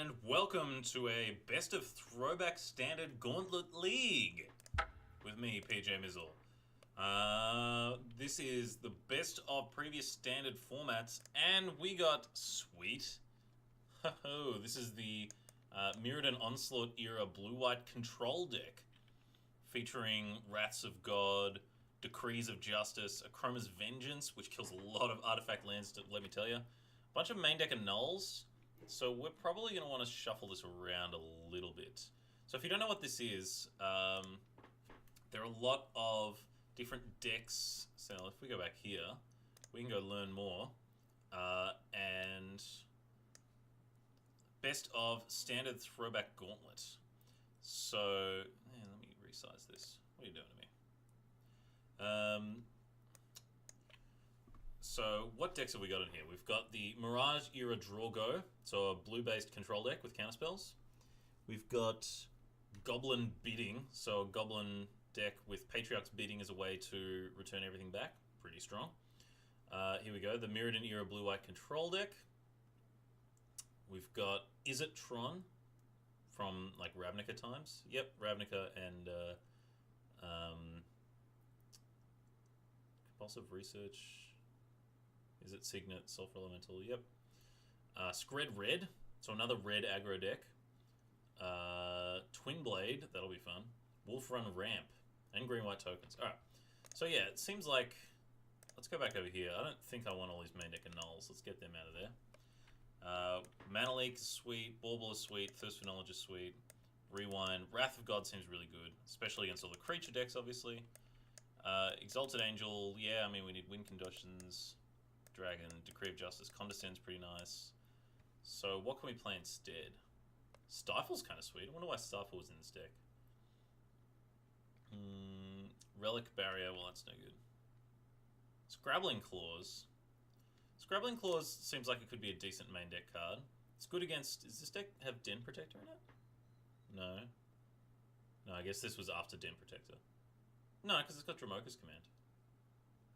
and welcome to a best of throwback standard Gauntlet League with me, PJMizzle. This is the best of previous standard formats, and we got sweet. This is the Mirrodin Onslaught era blue-white control deck, featuring Wraths of God, Decrees of Justice, Chroma's Vengeance, which kills a lot of artifact lands, let me tell you. A bunch of main deck and nulls. So we're probably going to want to shuffle this around a little bit. So if you don't know what this is, there are a lot of different decks. So if we go back here, we can go learn more. And best of standard throwback gauntlet. So let me resize this. What are you doing to me? So what decks have we got in here? We've got the Mirage era Draw Go, so a blue-based control deck with counterspells. We've got Goblin Bidding, so a Goblin deck with Patriarch's Bidding as a way to return everything back. Pretty strong. Here we go, the Mirrodin era blue-white control deck. We've got Is It Tron from like Ravnica times. Yep, Ravnica and Compulsive Research. Is it Signet, Sulfur Elemental? Yep. Scred Red, so another red aggro deck. Twin Blade, that'll be fun. Wolf Run Ramp, and green-white tokens. Alright, so yeah, it seems like... Let's go back over here. I don't think I want all these main deck and nulls. Let's get them out of there. Mana Leak is sweet, Bauble is sweet, Thirst for Knowledge is sweet. Rewind, Wrath of God seems really good, especially against all the creature decks, obviously. Exalted Angel, yeah, I mean, we need win conditions. Dragon, Decree of Justice, Condescend's pretty nice. So what can we play instead? Stifle's kind of sweet. I wonder why Stifle was in this deck. Relic Barrier, well that's no good. Scrabbling Claws. Scrabbling Claws seems like it could be a decent main deck card. It's good against... Does this deck have Den Protector in it? No. No, I guess this was after Den Protector. No, because it's got Dramoka's Command.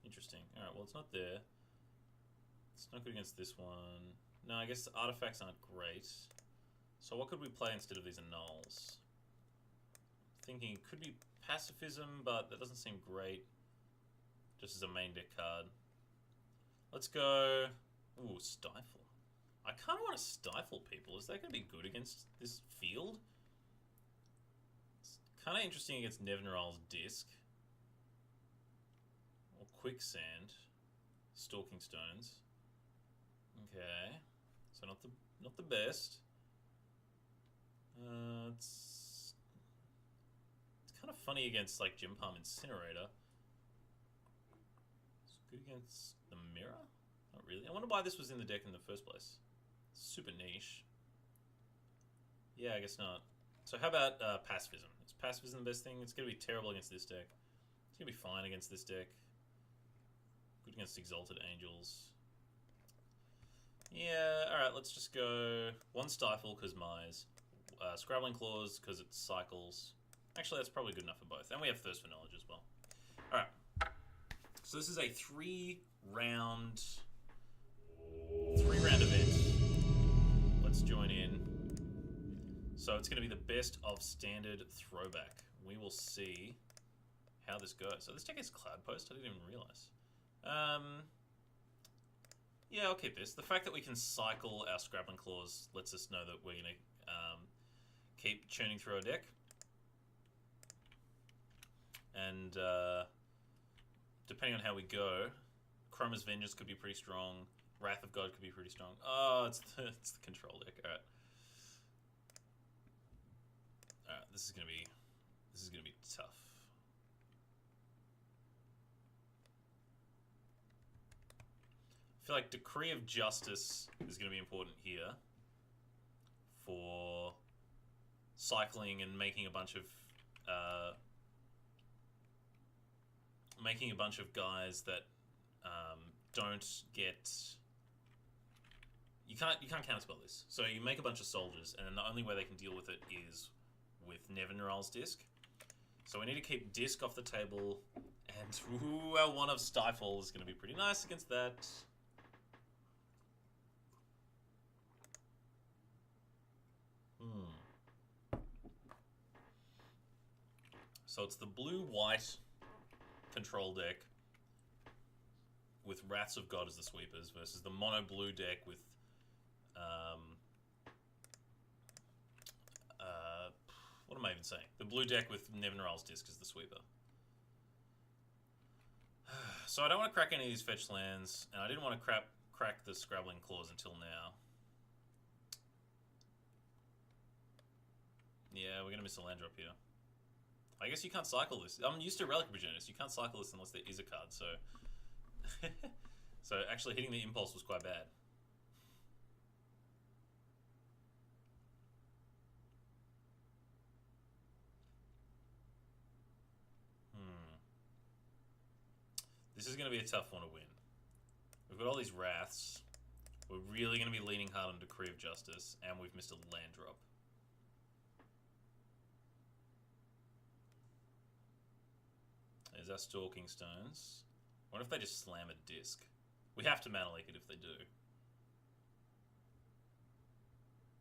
Interesting. Alright, well it's not there. It's not good against this one. No, I guess the artifacts aren't great. So what could we play instead of these nulls? Thinking it could be Pacifism, but that doesn't seem great. Just as a main deck card. Let's go... Ooh, Stifle. I kind of want to Stifle people. Is that going to be good against this field? It's kind of interesting against Nevinyrral's Disc. Or Quicksand. Stalking Stones. Okay, so not the best. It's kind of funny against like Gym Palm Incinerator. It's good against the Mirror. Not really. I wonder why this was in the deck in the first place. Super niche. Yeah, I guess not. So how about Pacifism? Is Pacifism the best thing? It's gonna be terrible against this deck. It's gonna be fine against this deck. Good against Exalted Angels. Yeah, alright, let's just go one Stifle because Mize. Scrabbling Claws because it cycles. Actually, that's probably good enough for both. And we have Thirst for Knowledge as well. Alright. So this is a three-round event. Let's join in. So it's going to be the best of standard throwback. We will see how this goes. So this deck is Cloud Post, I didn't even realize. Yeah, I'll keep this. The fact that we can cycle our Scrabbling Claws lets us know that we're going to keep churning through our deck. And depending on how we go, Chroma's Vengeance could be pretty strong. Wrath of God could be pretty strong. Oh, it's the control deck. All right. All right, this is going to be tough. I feel like Decree of Justice is going to be important here for cycling and making a bunch of guys that don't get. You can't counterspell this. So you make a bunch of soldiers, and then the only way they can deal with it is with Nevinyrral's Disc. So we need to keep Disc off the table, and ooh, our one of Stifle is going to be pretty nice against that. So it's the blue-white control deck with Wraths of God as the sweepers versus the mono-blue deck with what am I even saying? The blue deck with Nevinral's Disc as the sweeper. So I don't want to crack any of these fetch lands, and I didn't want to crack the Scrabbling Claws until now. Yeah, we're going to miss a land drop here. I guess you can't cycle this. I'm used to Relic Progenitus. You can't cycle this unless there is a card, so... So actually hitting the Impulse was quite bad. This is going to be a tough one to win. We've got all these Wraths. We're really going to be leaning hard on Decree of Justice, and we've missed a land drop. There's our Stalking Stones. What if they just slam a disc? We have to mana leak it if they do.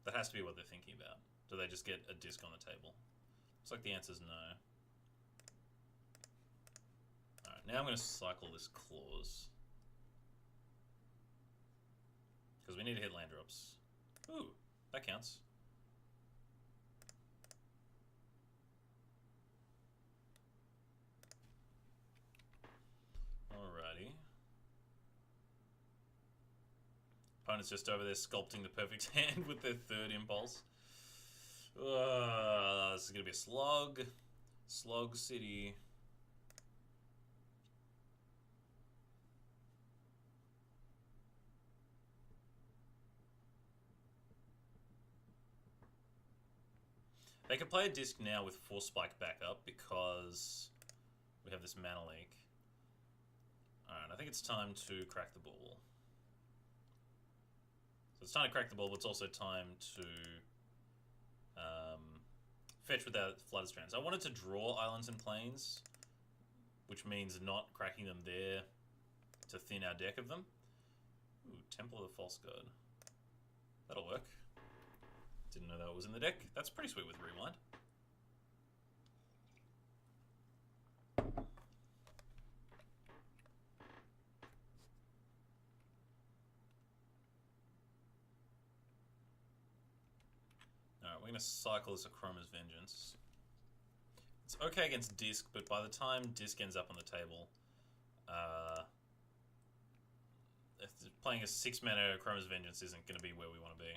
That has to be what they're thinking about. Do they just get a disc on the table? Looks like the answer's no. Alright, now I'm going to cycle this Clause. Because we need to hit land drops. Ooh, that counts. Alrighty. Opponent's just over there sculpting the perfect hand with their third impulse. This is going to be a slog. Slog City. They can play a disc now with Force Spike backup because we have this mana leak. Alright, I think it's time to crack the ball. So it's time to crack the ball, but it's also time to fetch without Flooded Strands. I wanted to draw Islands and Plains, which means not cracking them there to thin our deck of them. Ooh, Temple of the False God. That'll work. Didn't know that was in the deck. That's pretty sweet with Rewind. Alright, we're going to cycle this Achroma's Vengeance. It's okay against Disc, but by the time Disc ends up on the table, if playing a 6-mana Achroma's Vengeance isn't going to be where we want to be.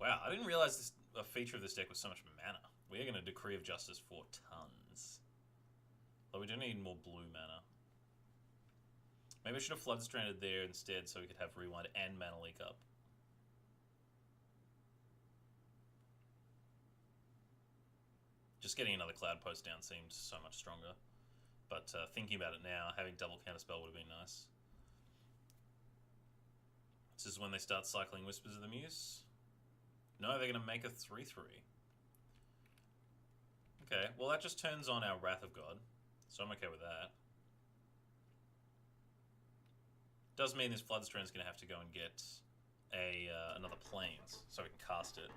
Wow, I didn't realize a feature of this deck was so much mana. We are going to Decree of Justice for tons. But we do need more blue mana. Maybe I should have Flood Stranded there instead so we could have Rewind and Mana Leak up. Just getting another Cloud Post down seemed so much stronger. But thinking about it now, having double Counterspell would have been nice. This is when they start cycling Whispers of the Muse. No, they're going to make a 3/3. Okay, well that just turns on our Wrath of God, so I'm okay with that. Does mean this Floodstrand's going to have to go and get another Plains, so we can cast it.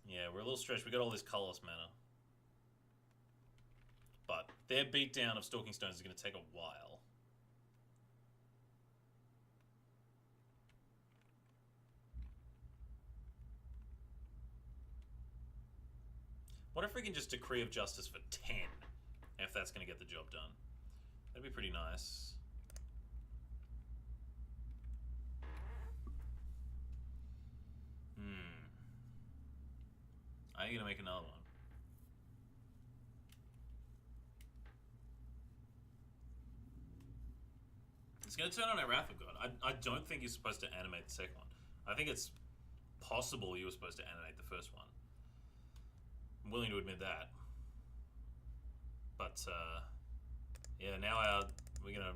Yeah, we're a little stretched. We got all this colorless mana. But their beatdown of Stalking Stones is going to take a while. What if we can just Decree of Justice for 10, if that's going to get the job done? That'd be pretty nice. Are you going to make another one? It's going to turn on our Wrath of God. I don't think you're supposed to animate the second one. I think it's possible you were supposed to animate the first one. I'm willing to admit that. But, yeah, now we're going to...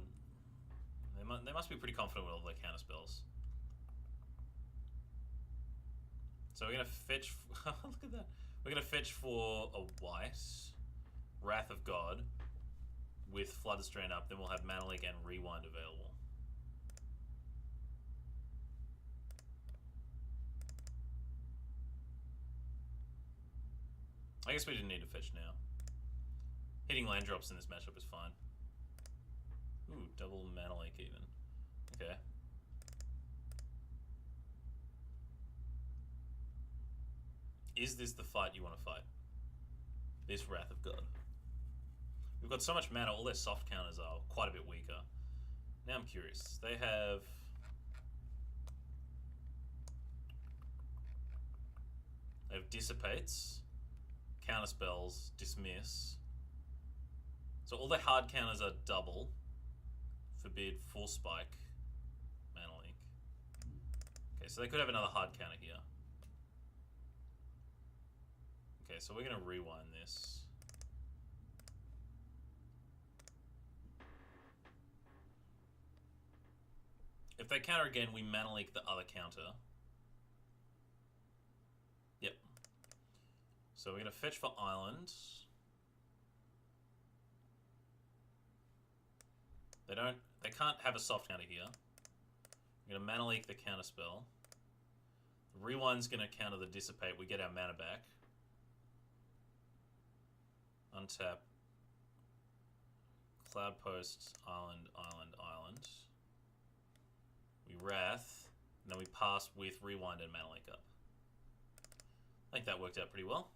They must be pretty confident with all their counter spells. So we're going to fetch... Look at that. We're going to fetch for a white Wrath of God with Flooded Strand up. Then we'll have Mana Leak and Rewind available. I guess we didn't need to fetch now. Hitting land drops in this matchup is fine. Ooh, double mana leak even. Okay. Is this the fight you want to fight? This Wrath of God. We've got so much mana, all their soft counters are quite a bit weaker. Now I'm curious. They have... Dissipates, counterspells, dismiss. So all their hard counters are double. Forbid, full spike, mana leak. Okay, so they could have another hard counter here. Okay, so we're going to rewind this. If they counter again, we mana leak the other counter. Yep. So we're going to fetch for Island. They can't have a soft counter here. I'm going to mana leak the counter spell. The rewind's going to counter the dissipate. We get our mana back. Untap. Cloud Post, Island, Island, Island. We Wrath, and then we pass with Rewind and mana leak up. I think that worked out pretty well.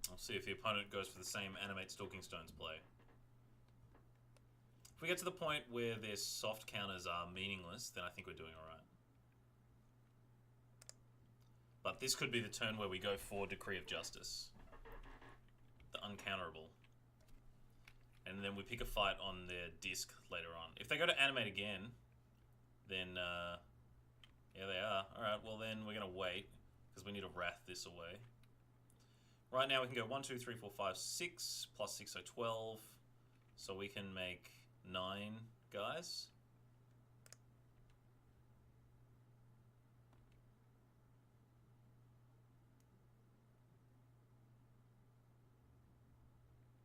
I'll see if the opponent goes for the same Animate Stalking Stones play. If we get to the point where their soft counters are meaningless, then I think we're doing alright. But this could be the turn where we go for Decree of Justice. The uncounterable. And then we pick a fight on their disc later on. If they go to animate again, then, yeah, they are. Alright, well then we're going to wait, because we need to Wrath this away. Right now we can go 1, 2, 3, 4, 5, 6, plus 6, so 12. So we can make 9 guys.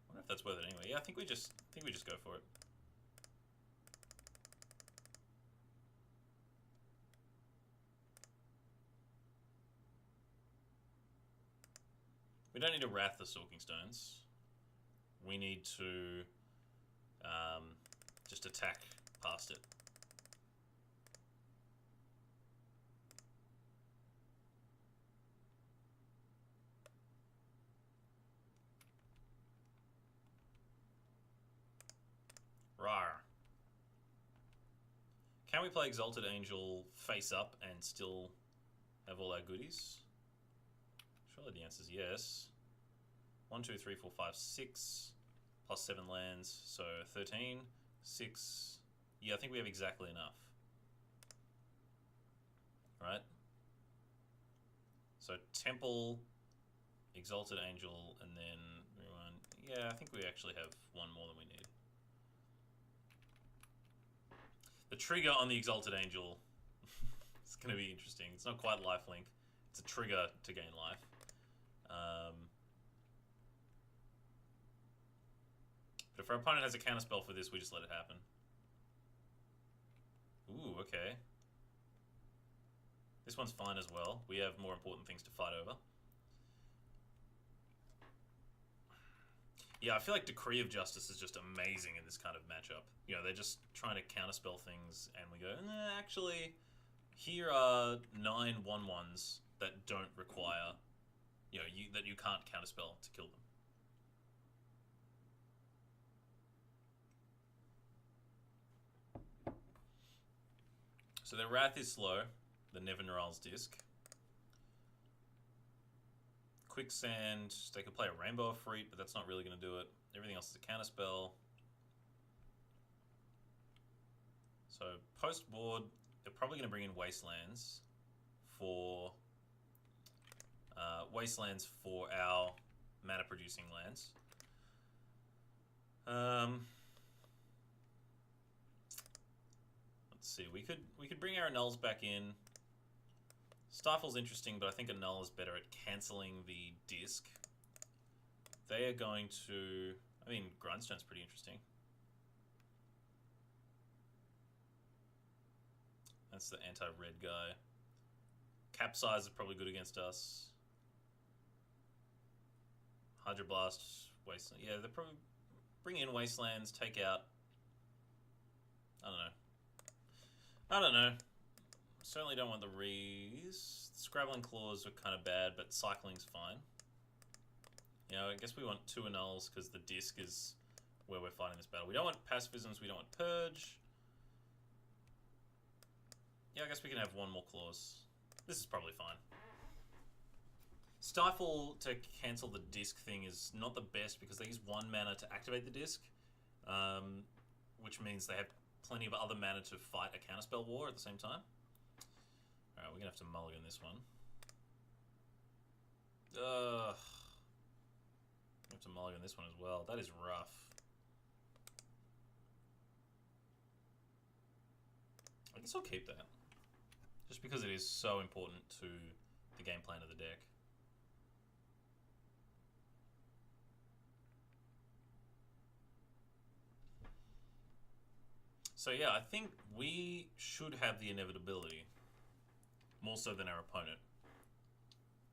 I wonder if that's worth it anyway. Yeah, I think we just go for it. We don't need to Wrath the Stalking Stones. We need to just attack past it. Rawr. Can we play Exalted Angel face up and still have all our goodies? Surely the answer is yes. 1, 2, 3, 4, 5, 6, plus 7 lands, so 13, 6. Yeah, I think we have exactly enough. Right? So Temple, Exalted Angel, and then everyone. Yeah, I think we actually have one more than we need. The trigger on the Exalted Angel is going to be interesting. It's not quite lifelink. It's a trigger to gain life. But if our opponent has a counterspell for this, we just let it happen. Ooh, okay. This one's fine as well. We have more important things to fight over. Yeah, I feel like Decree of Justice is just amazing in this kind of matchup. You know, they're just trying to counterspell things, and we go, actually, here are 9 1/1s that don't require, you know, that you can't counterspell to kill them. So their Wrath is slow, the Nevinyrral's Disc. Quicksand, they could play a Rainbow of Freet, but that's not really going to do it. Everything else is a counterspell. So post-board, they're probably going to bring in Wastelands for our mana-producing lands. Let's see, we could bring our Annulls back in. Stifle's interesting, but I think Annull is better at cancelling the disc. They are going to... I mean, Grindstone's pretty interesting. That's the anti-red guy. Capsize is probably good against us. Hydroblast, Wasteland. Yeah, they're probably bring in Wastelands, take out. I don't know. Certainly don't want the Rees. Scrabbling Claws are kind of bad, but cycling's fine. You know, I guess we want 2 annuls because the disc is where we're fighting this battle. We don't want pacifisms, we don't want Purge. Yeah, I guess we can have 1 more clause. This is probably fine. Stifle to cancel the disc thing is not the best because they use 1 mana to activate the disc, which means they have plenty of other mana to fight a counterspell war at the same time. Alright, we're gonna have to mulligan this one. We have to mulligan this one as well. That is rough. I guess I'll keep that. Just because it is so important to the game plan of the deck. So yeah, I think we should have the inevitability. More so than our opponent.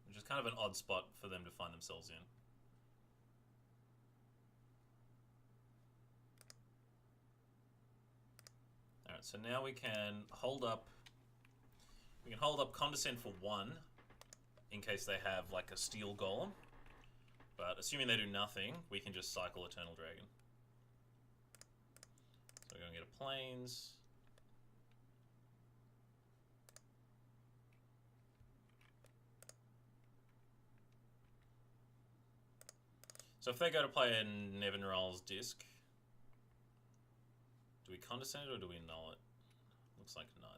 Which is kind of an odd spot for them to find themselves in. Alright, so now we can hold up... We can hold up Condescend for 1, in case they have, like, a Steel Golem. But assuming they do nothing, we can just cycle Eternal Dragon. So we're going to get a Plains. So if they go to play a Nevinral's disc, do we Condescend it or do we null it? Looks like neither.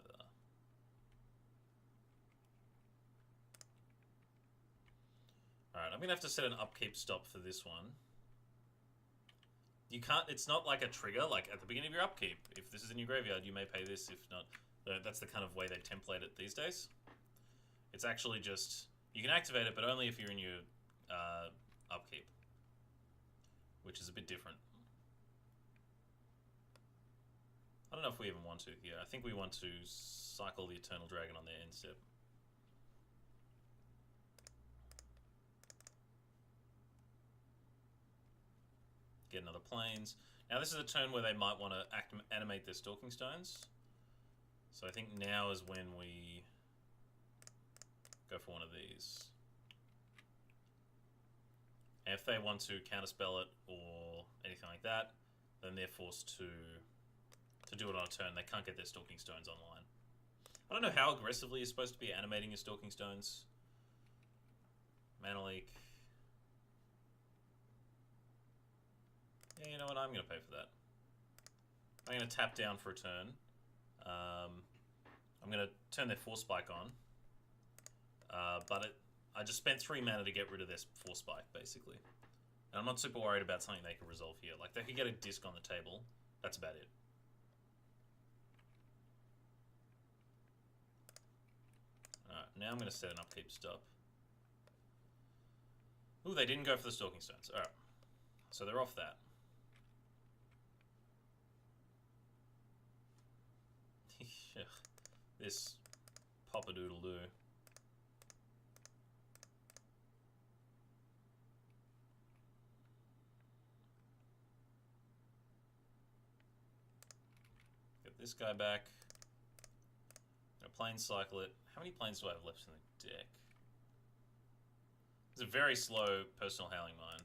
Alright, I'm going to have to set an upkeep stop for this one. You can't, it's not like a trigger, like at the beginning of your upkeep. If this is in your graveyard, you may pay this, if not. That's the kind of way they template it these days. It's actually just, you can activate it, but only if you're in your upkeep. Which is a bit different. I don't know if we even want to here. I think we want to cycle the Eternal Dragon on their end step. Get another Plains. Now this is a turn where they might want to animate their Stalking Stones. So I think now is when we go for one of these. And if they want to counterspell it or anything like that, then they're forced to do it on a turn. They can't get their Stalking Stones online. I don't know how aggressively you're supposed to be animating your Stalking Stones. Mana Leak. Yeah, you know what? I'm going to pay for that. I'm going to tap down for a turn. I'm going to turn their Force Spike on. I just spent 3 mana to get rid of this Force Spike, basically. And I'm not super worried about something they can resolve here. Like, they could get a disc on the table. That's about it. Alright, now I'm going to set an upkeep stop. Ooh, they didn't go for the Stalking Stones. Alright. So they're off that. This pop-a-doodle-doo. Get this guy back. Gonna Plains cycle it. How many Plains do I have left in the deck? It's a very slow Personal Howling Mine,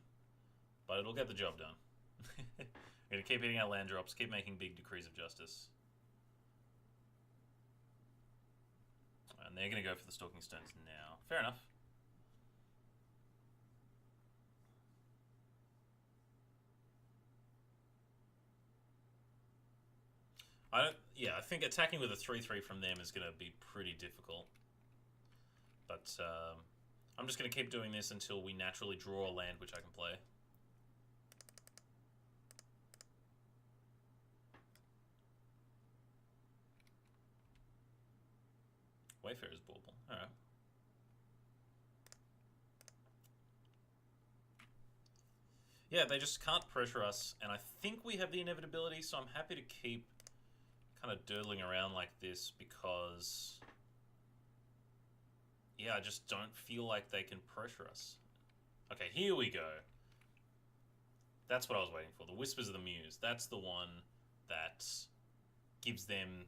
but it'll get the job done. I'm gonna keep hitting our land drops, keep making big Decrees of Justice. And they're going to go for the Stalking Stones now. Fair enough. I think attacking with a 3/3 from them is going to be pretty difficult. But I'm just going to keep doing this until we naturally draw a land which I can play. Wayfarer's Bauble. Alright. Yeah, they just can't pressure us, and I think we have the inevitability, so I'm happy to keep kind of dirtling around like this because, yeah, I just don't feel like they can pressure us. Okay, here we go. That's what I was waiting for. The Whispers of the Muse. That's the one that gives them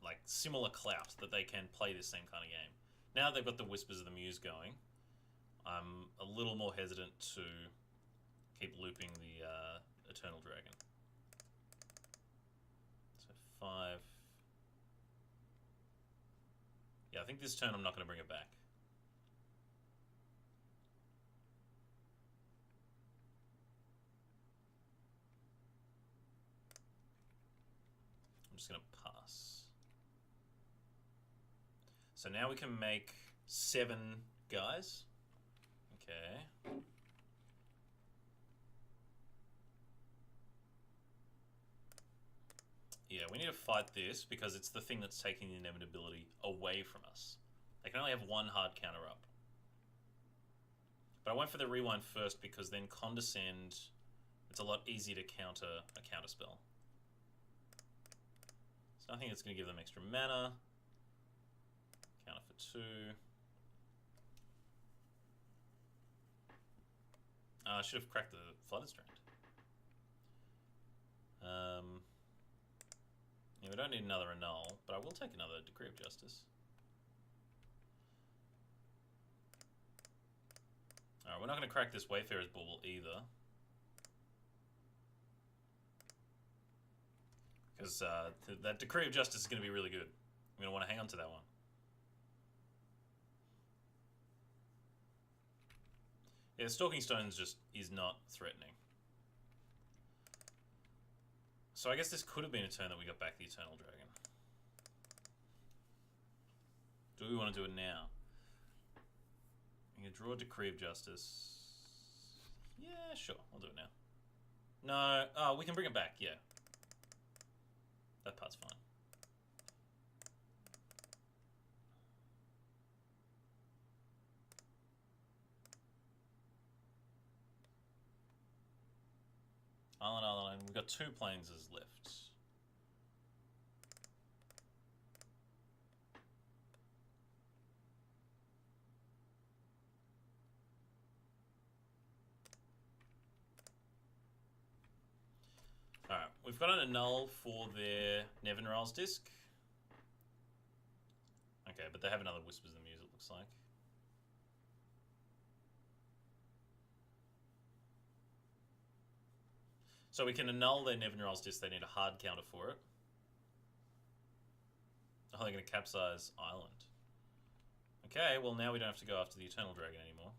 like similar clout that they can play this same kind of game. Now they've got the Whispers of the Muse going, I'm a little more hesitant to keep looping the Eternal Dragon. So 5. Yeah, I think this turn I'm not going to bring it back. I'm just going to pass. So now we can make 7 guys. Okay. Yeah, we need to fight this because it's the thing that's taking the inevitability away from us. They can only have 1 hard counter up. But I went for the rewind first because then Condescend, it's a lot easier to counter a counter spell. It's nothing that's going to give them extra mana. Counter for 2. I should have cracked the Flooded Strand. Yeah, we don't need another Annul, but I will take another Decree of Justice. Alright, we're not going to crack this Wayfarer's Bauble either. Because that Decree of Justice is going to be really good. I'm going to want to hang on to that one. Yeah, Stalking Stones just is not threatening. So I guess this could have been a turn that we got back the Eternal Dragon. Do we want to do it now? I'm going to draw a Decree of Justice. Yeah, sure. I'll do it now. No. Oh, we can bring it back. Yeah. That part's fine. Island. We've got 2 Planesers left. Alright, we've got an Annul for their Nevinrar's disc. Okay, but they have another Whispers of the Muse, it looks like. So we can annul their Nevinrar's disc, they need a hard counter for it. Oh, they're going to capsize Island. Okay, well now we don't have to go after the Eternal Dragon anymore.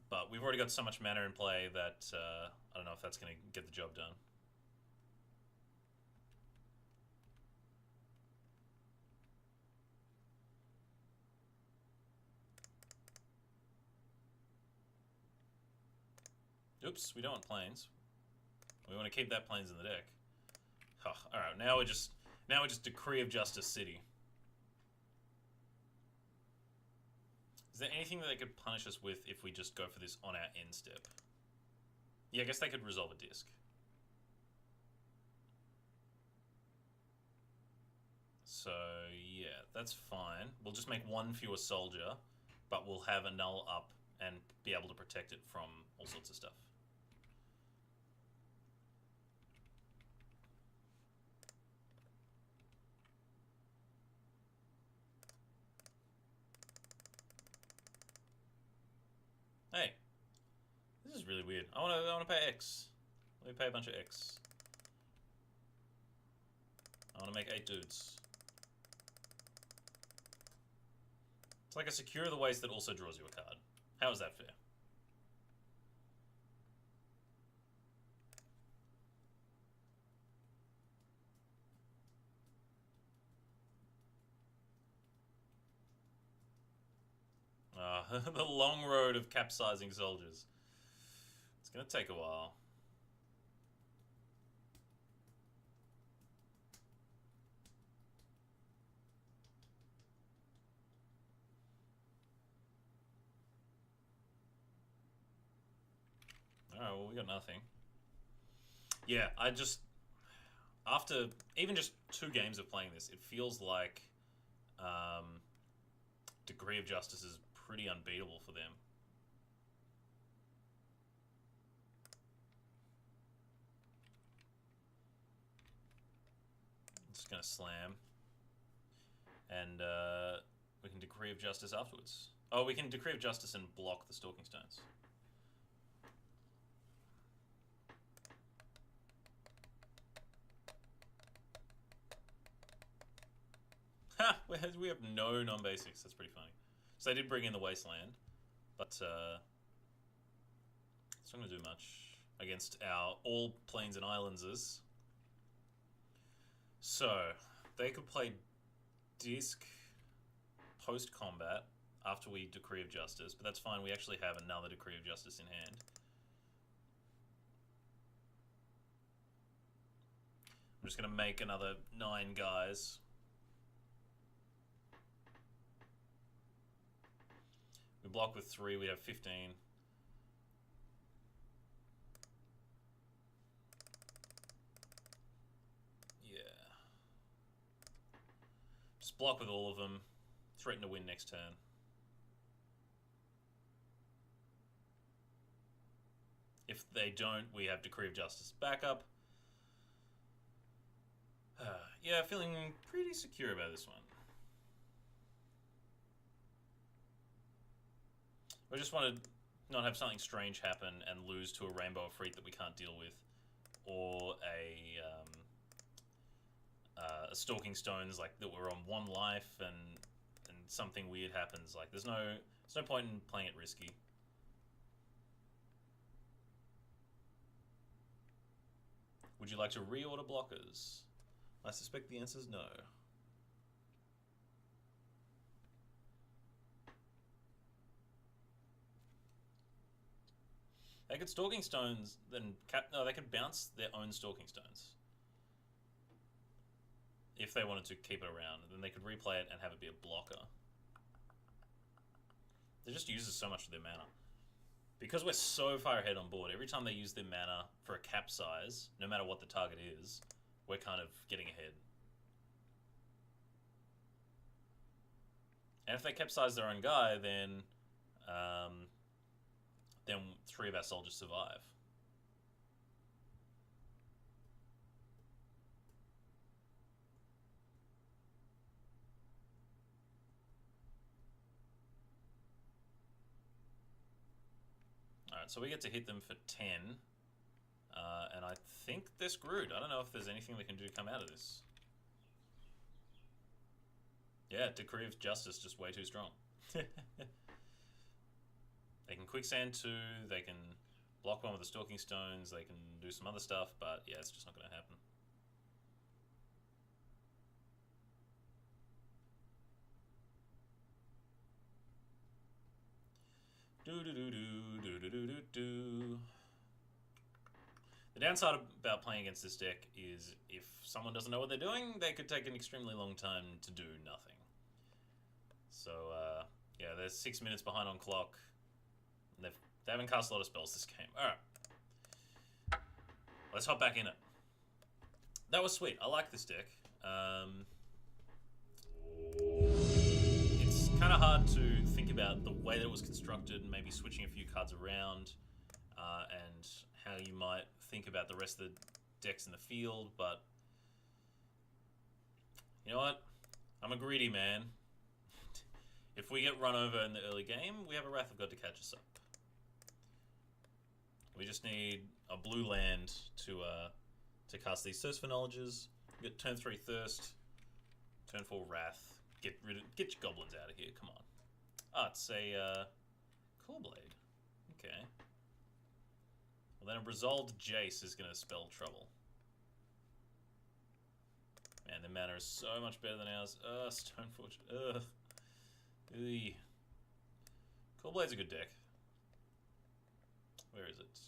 But we've already got so much mana in play that I don't know if that's going to get the job done. Oops, we don't want planes. We want to keep that planes in the deck. Oh, alright, now we're just Decree of Justice City. Is there anything that they could punish us with if we just go for this on our end step? Yeah, I guess they could resolve a disc. So, yeah, that's fine. We'll just make 1 fewer soldier, but we'll have a null up and be able to protect it from all sorts of stuff. Hey, this is really weird. I want to pay X. Let me pay a bunch of X. I want to make 8 dudes. It's like a Secure the Waste that also draws you a card. How is that fair? The long road of capsizing soldiers. It's going to take a while. Alright, well, we got nothing. Yeah, I just after even just 2 games of playing this, it feels like Degree of Justice is pretty unbeatable for them. I'm just going to slam. And we can Decree of Justice afterwards. Oh, we can Decree of Justice and block the Stalking Stones. Ha! We have no non-basics. That's pretty funny. So they did bring in the Wasteland, but it's not going to do much against our all plains and islanders. So they could play Disc post-combat after we Decree of Justice, but that's fine. We actually have another Decree of Justice in hand. I'm just going to make another 9 guys. We block with 3, we have 15. Yeah. Just block with all of them. Threaten to win next turn. If they don't, we have Decree of Justice backup. Yeah, feeling pretty secure about this one. We just want to not have something strange happen and lose to a Rainbow Efreet that we can't deal with, or a Stalking Stones like that we're on 1 life and something weird happens. Like there's no point in playing it risky. Would you like to reorder blockers? I suspect the answer is no. They could Stalking Stones, then no, they could bounce their own Stalking Stones. If they wanted to keep it around, then they could replay it and have it be a blocker. It just uses so much of their mana. Because we're so far ahead on board, every time they use their mana for a capsize, no matter what the target is, we're kind of getting ahead. And if they capsize their own guy, then 3 of our soldiers survive. Alright, so we get to hit them for 10. And I think they're screwed. I don't know if there's anything they can do to come out of this. Yeah, Decree of Justice just way too strong. They can Quicksand 2, they can block one with the Stalking Stones, they can do some other stuff, but yeah, it's just not going to happen. The downside about playing against this deck is if someone doesn't know what they're doing, they could take an extremely long time to do nothing. So, yeah, they're 6 minutes behind on clock. They haven't cast a lot of spells this game. Alright. Let's hop back in it. That was sweet. I like this deck. It's kind of hard to think about the way that it was constructed and maybe switching a few cards around and how you might think about the rest of the decks in the field, but you know what? I'm a greedy man. If we get run over in the early game, we have a Wrath of God to catch us up. We just need a blue land to cast these Thirst for Knowledges. We get turn 3 Thirst, turn 4 Wrath. Get your goblins out of here. Come on. Ah, it's a Core Blade. Okay. Well, then a Resolved Jace is going to spell trouble. Man, their mana is so much better than ours. Stoneforge. Ugh. Eey. Core Blade's a good deck. Where is it?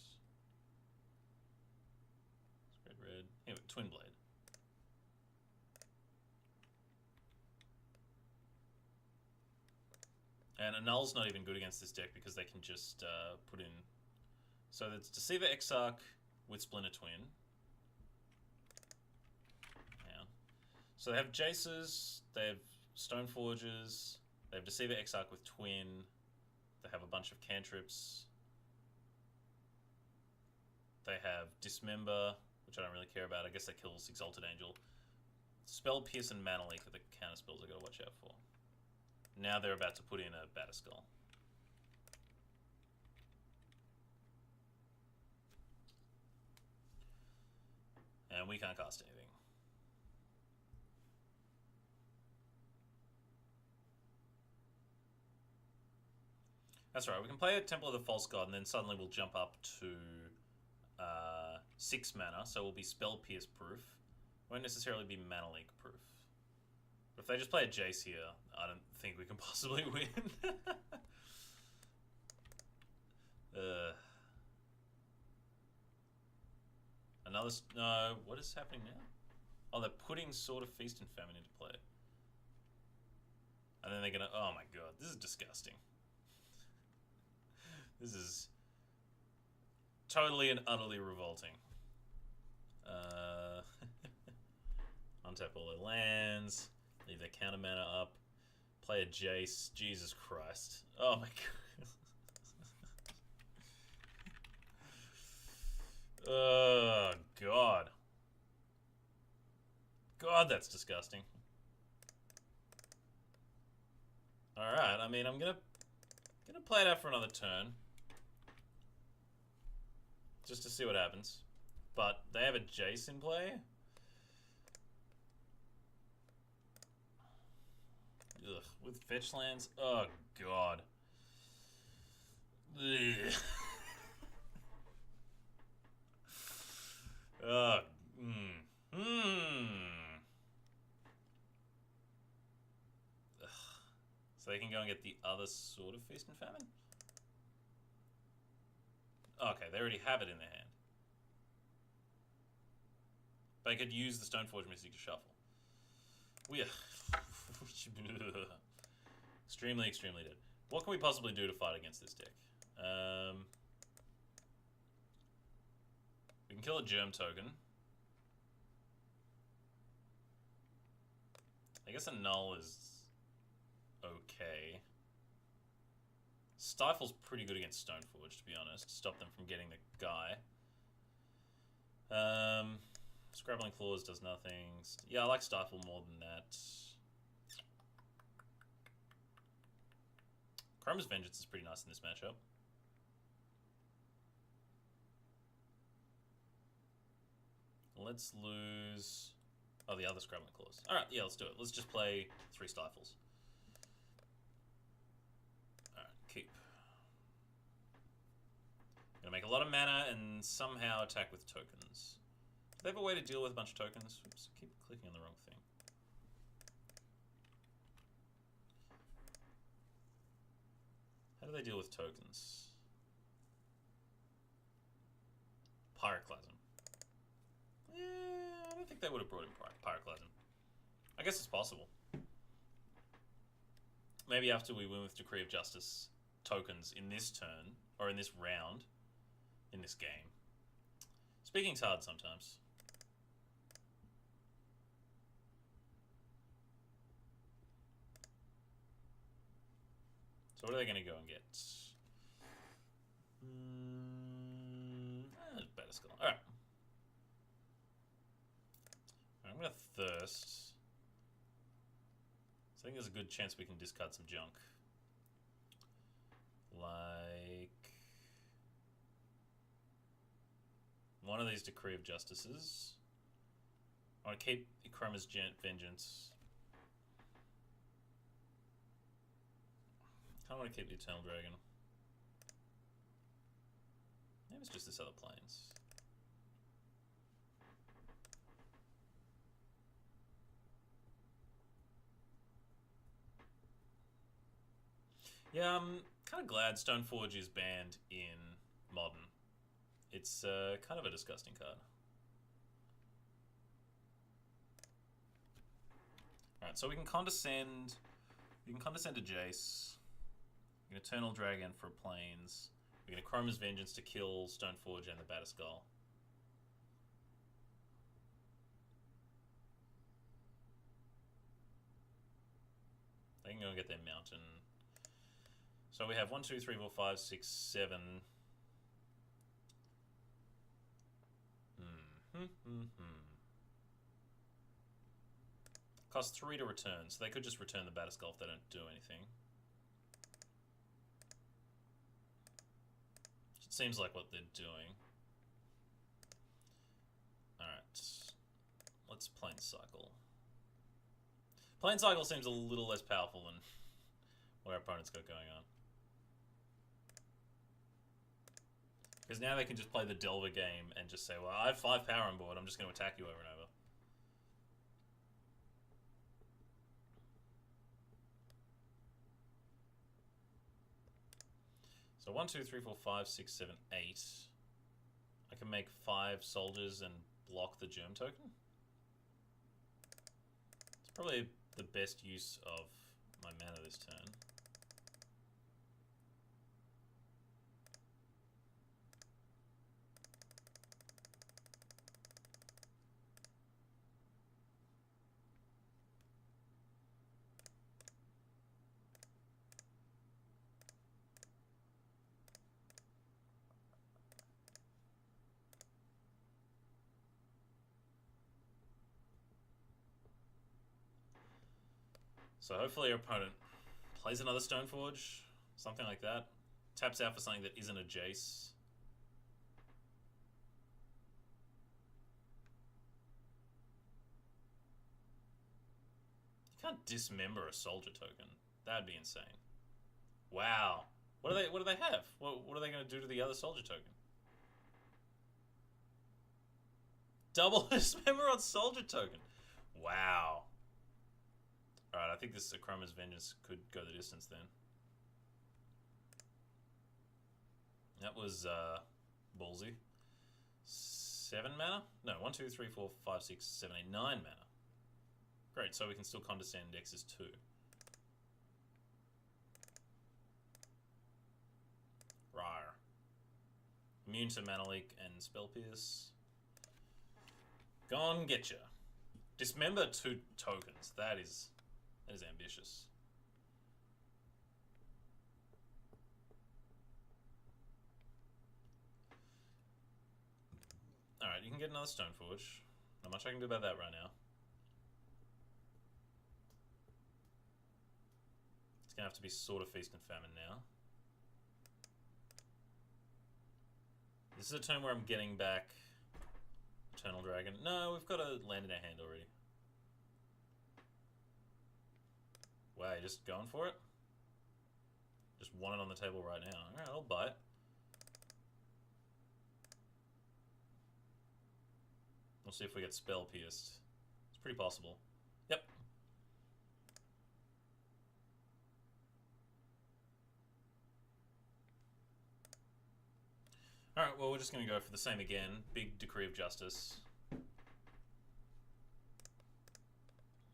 It's red. Here, Twin Blade. And Annul's not even good against this deck because they can just put in... So it's Deceiver Exarch with Splinter Twin. So they have Jaces, they have Stoneforgers, they have Deceiver Exarch with Twin, they have a bunch of cantrips, they have Dismember, which I don't really care about. I guess that kills Exalted Angel. Spell Pierce and Mana Leak are the counter spells I gotta watch out for. Now they're about to put in a Batterskull. And we can't cast anything. That's right, we can play a Temple of the False God and then suddenly we'll jump up to 6 mana, so we'll be Spell Pierce proof. Won't necessarily be Mana Leak proof. But if they just play a Jace here, I don't think we can possibly win. Another... No, what is happening now? Oh, they're putting Sword of Feast and Famine into play. And then they're gonna... Oh my god, this is disgusting. This is totally and utterly revolting. Untap all their lands, leave their counter mana up, play a Jace. Jesus Christ. Oh my god. Oh god. God, that's disgusting. Alright, I mean, I'm gonna play it out for another turn. Just to see what happens. But they have a Jace in play. Ugh, with fetch lands? Oh, God. Ugh. So they can go and get the other Sword of Feast and Famine? Okay, they already have it in their hand. They could use the Stoneforge Mystic to shuffle. We are extremely, extremely dead. What can we possibly do to fight against this deck? We can kill a Germ token. I guess a Null is okay. Stifle's pretty good against Stoneforge, to be honest. Stop them from getting the guy. Scrabbling Claws does nothing. Yeah, I like Stifle more than that. Chroma's Vengeance is pretty nice in this matchup. Let's lose... Oh, the other Scrabbling Claws. Alright, yeah, let's do it. Let's just play 3 Stifles. Alright, keep. Gonna make a lot of mana and somehow attack with tokens. Do they have a way to deal with a bunch of tokens? Oops, I keep clicking on the wrong thing. How do they deal with tokens? Pyroclasm. Yeah, I don't think they would have brought in Pyroclasm. I guess it's possible. Maybe after we win with Decree of Justice tokens in this turn, or in this round, in this game. Speaking's hard sometimes. So what are they going to go and get? Batterskull. Alright. I'm going to Thirst. So I think there's a good chance we can discard some junk. Like... one of these Decree of Justices. I want to keep Chroma's Vengeance. I want to keep the Eternal Dragon. Maybe it's just this other planes. Yeah, I'm kind of glad Stoneforge is banned in Modern. It's kind of a disgusting card. Alright, so we can condescend. We can condescend to Jace. We can Eternal Dragon for planes. We can Chroma's Vengeance to kill Stoneforge and the Batterskull. go and get their mountain. So we have 1, 2, 3, 4, 5, 6, 7. Cost 3 to return, so they could just return the Batterskull if they don't do anything. It seems like what they're doing. Alright. Let's Planecycle. Planecycle seems a little less powerful than what our opponent's got going on. Because now they can just play the Delver game and just say, well, I have 5 power on board, I'm just going to attack you over and over. So 1, 2, 3, 4, 5, 6, 7, 8. I can make 5 soldiers and block the germ token. It's probably the best use of my mana this turn. So hopefully your opponent plays another Stoneforge, something like that. Taps out for something that isn't a Jace. You can't dismember a soldier token. That'd be insane. Wow. What do they have? What are they going to do to the other soldier token? Double dismember on soldier token. Wow. Alright, I think this Akrama's Vengeance could go the distance then. That was ballsy. 7 mana? No, 1, 2, 3, 4, 5, 6, 7, 8, 9 mana. Great, so we can still condescend X's 2. Rar. Immune to Mana Leak and Spell Pierce. Gone, getcha. Dismember 2 tokens. That is ambitious. Alright, you can get another Stoneforge. Not much I can do about that right now. It's gonna have to be sort of Feast and Famine now. This is a turn where I'm getting back Eternal Dragon. No, we've got a land in our hand already. Wow, you're just going for it? Just want it on the table right now. Alright, I'll buy it. We'll see if we get Spell Pierced. It's pretty possible. Yep. Alright, well, we're just going to go for the same again. Big Decree of Justice.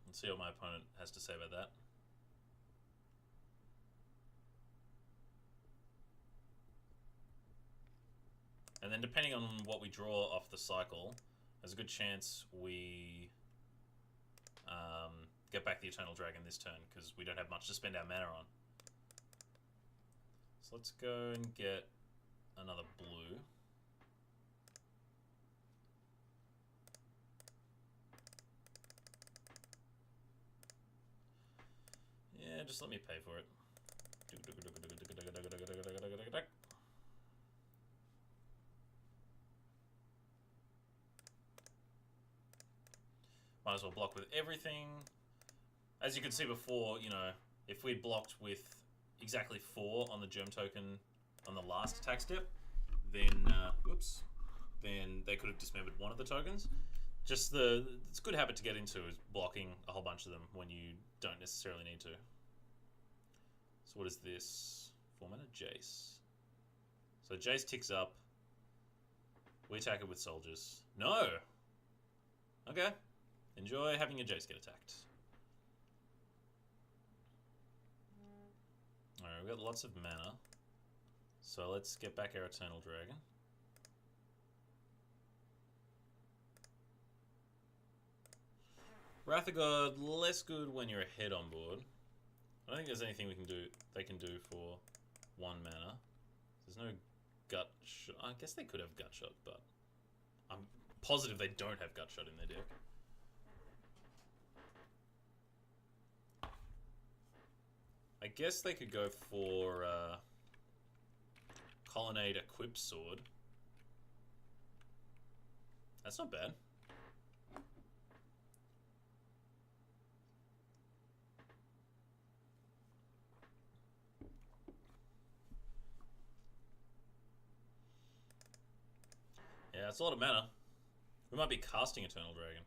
Let's see what my opponent has to say about that. And then depending on what we draw off the cycle, there's a good chance we get back the Eternal Dragon this turn, because we don't have much to spend our mana on. So let's go and get another blue. Yeah, just let me pay for it. Might as well block with everything. As you could see before, you know, if we'd blocked with exactly 4 on the germ token on the last attack step, then then they could have dismembered one of the tokens. Just it's a good habit to get into is blocking a whole bunch of them when you don't necessarily need to. So what is this? 4 mana Jace. So Jace ticks up. We attack it with soldiers. No! Okay. Enjoy having your Jace get attacked. Alright, we've got lots of mana. So let's get back our Eternal Dragon. Wrath of God, less good when you're ahead on board. I don't think there's anything they can do for 1 mana. There's no gut shot. I guess they could have gut shot, but I'm positive they don't have gut shot in their deck. I guess they could go for Colonnade Equip Sword. That's not bad. Yeah, it's a lot of mana. We might be casting Eternal Dragon.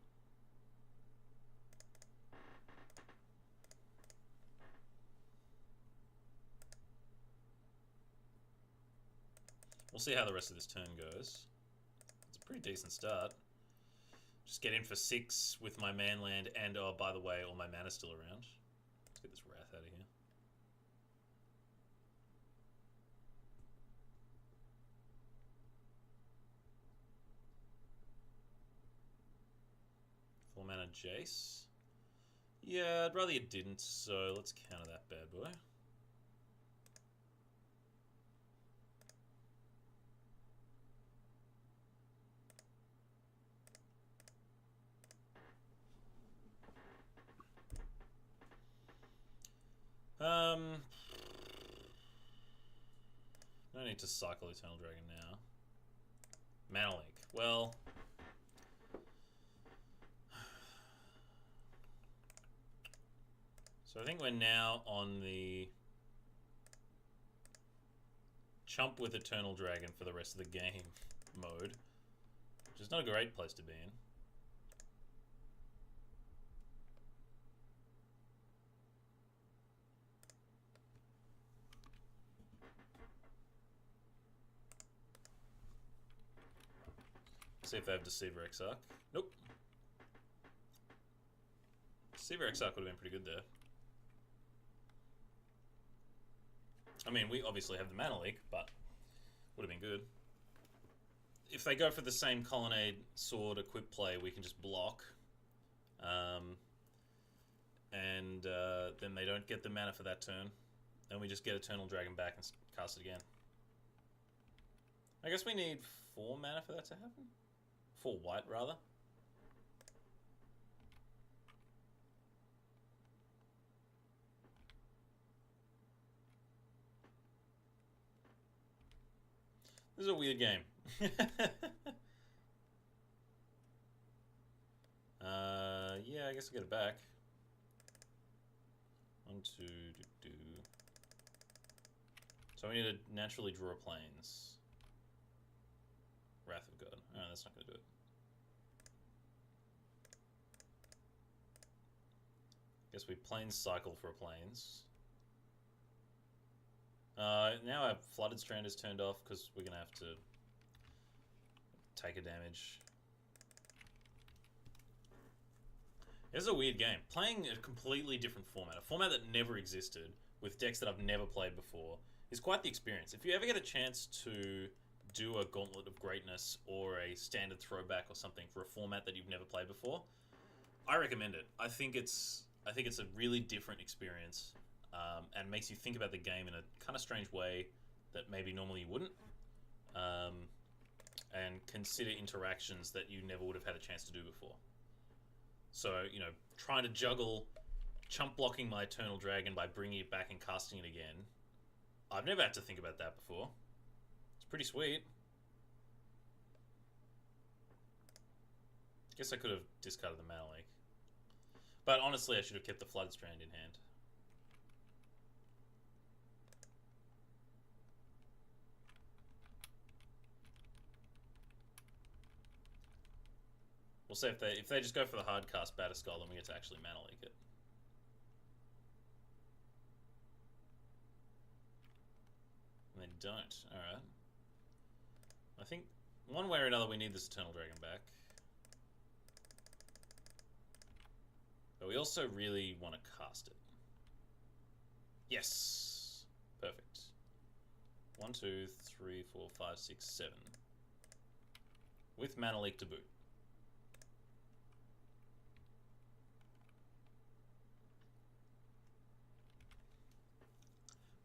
We'll see how the rest of this turn goes. It's a pretty decent start. Just get in for 6 with my manland, and oh, by the way, all my mana's still around. Let's get this Wrath out of here. Full mana Jace. Yeah, I'd rather you didn't, so let's counter that bad boy. No need to cycle Eternal Dragon now. Mana Leak. Well, so I think we're now on the chump with Eternal Dragon for the rest of the game mode, which is not a great place to be in. See if they have Deceiver Exarch. Nope. Deceiver Exarch would have been pretty good there. I mean, we obviously have the Mana Leak, but would have been good. If they go for the same Colonnade Sword Equip play, we can just block. And then they don't get the mana for that turn. Then we just get Eternal Dragon back and cast it again. I guess we need 4 mana for that to happen? 4 white, rather. This is a weird game. Yeah, I guess I'll get it back. 1, 2, do. So we need to naturally draw planes. Wrath of God. Alright, that's not going to do it. Guess we planes cycle for planes. Now our Flooded Strand is turned off because we're going to have to take a damage. It's a weird game. Playing a completely different format, a format that never existed, with decks that I've never played before, is quite the experience. If you ever get a chance to do a Gauntlet of Greatness or a standard throwback or something for a format that you've never played before, I recommend it. I think it's a really different experience, and makes you think about the game in a kind of strange way that maybe normally you wouldn't, and consider interactions that you never would have had a chance to do before. So, you know, trying to juggle chump blocking my Eternal Dragon by bringing it back and casting it again, I've never had to think about that before. It's pretty sweet. Guess I could have discarded the Mana Leak. But honestly, I should have kept the Flooded Strand in hand. We'll see if they just go for the hard cast Batterskull, then we get to actually Mana Leak it. And they don't. Alright. I think one way or another we need this Eternal Dragon back. But we also really want to cast it. Yes! Perfect. 1, 2, 3, 4, 5, 6, 7. With Mana Leak to boot.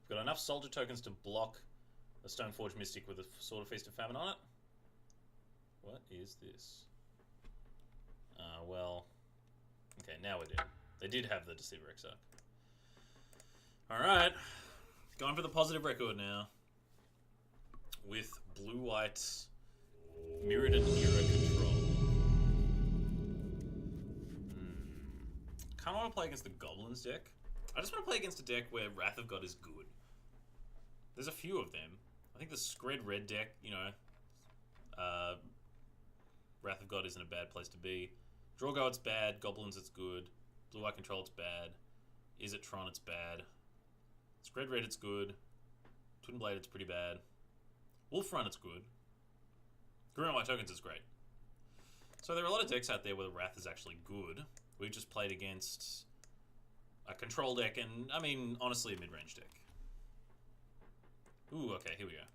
We've got enough soldier tokens to block a Stoneforge Mystic with a Sword of Feast of Famine on it. What is this? Well... Okay, now we do. They did have the Deceiver Exarch. Alright. Going for the positive record now. With blue-white Mirrodin era control. Kind of want to play against the Goblins deck. I just want to play against a deck where Wrath of God is good. There's a few of them. I think the Scred Red deck, you know, Wrath of God isn't a bad place to be. Draw Go, it's bad. Goblins, it's good. Blue-White Control, it's bad. Is it Tron, it's bad. Scred Red, it's good. Twin Blade, it's pretty bad. Wolf Run, it's good. Green and White Tokens is great. So there are a lot of decks out there where the Wrath is actually good. We've just played against a control deck and, I mean, honestly, a mid-range deck. Ooh, okay, here we go.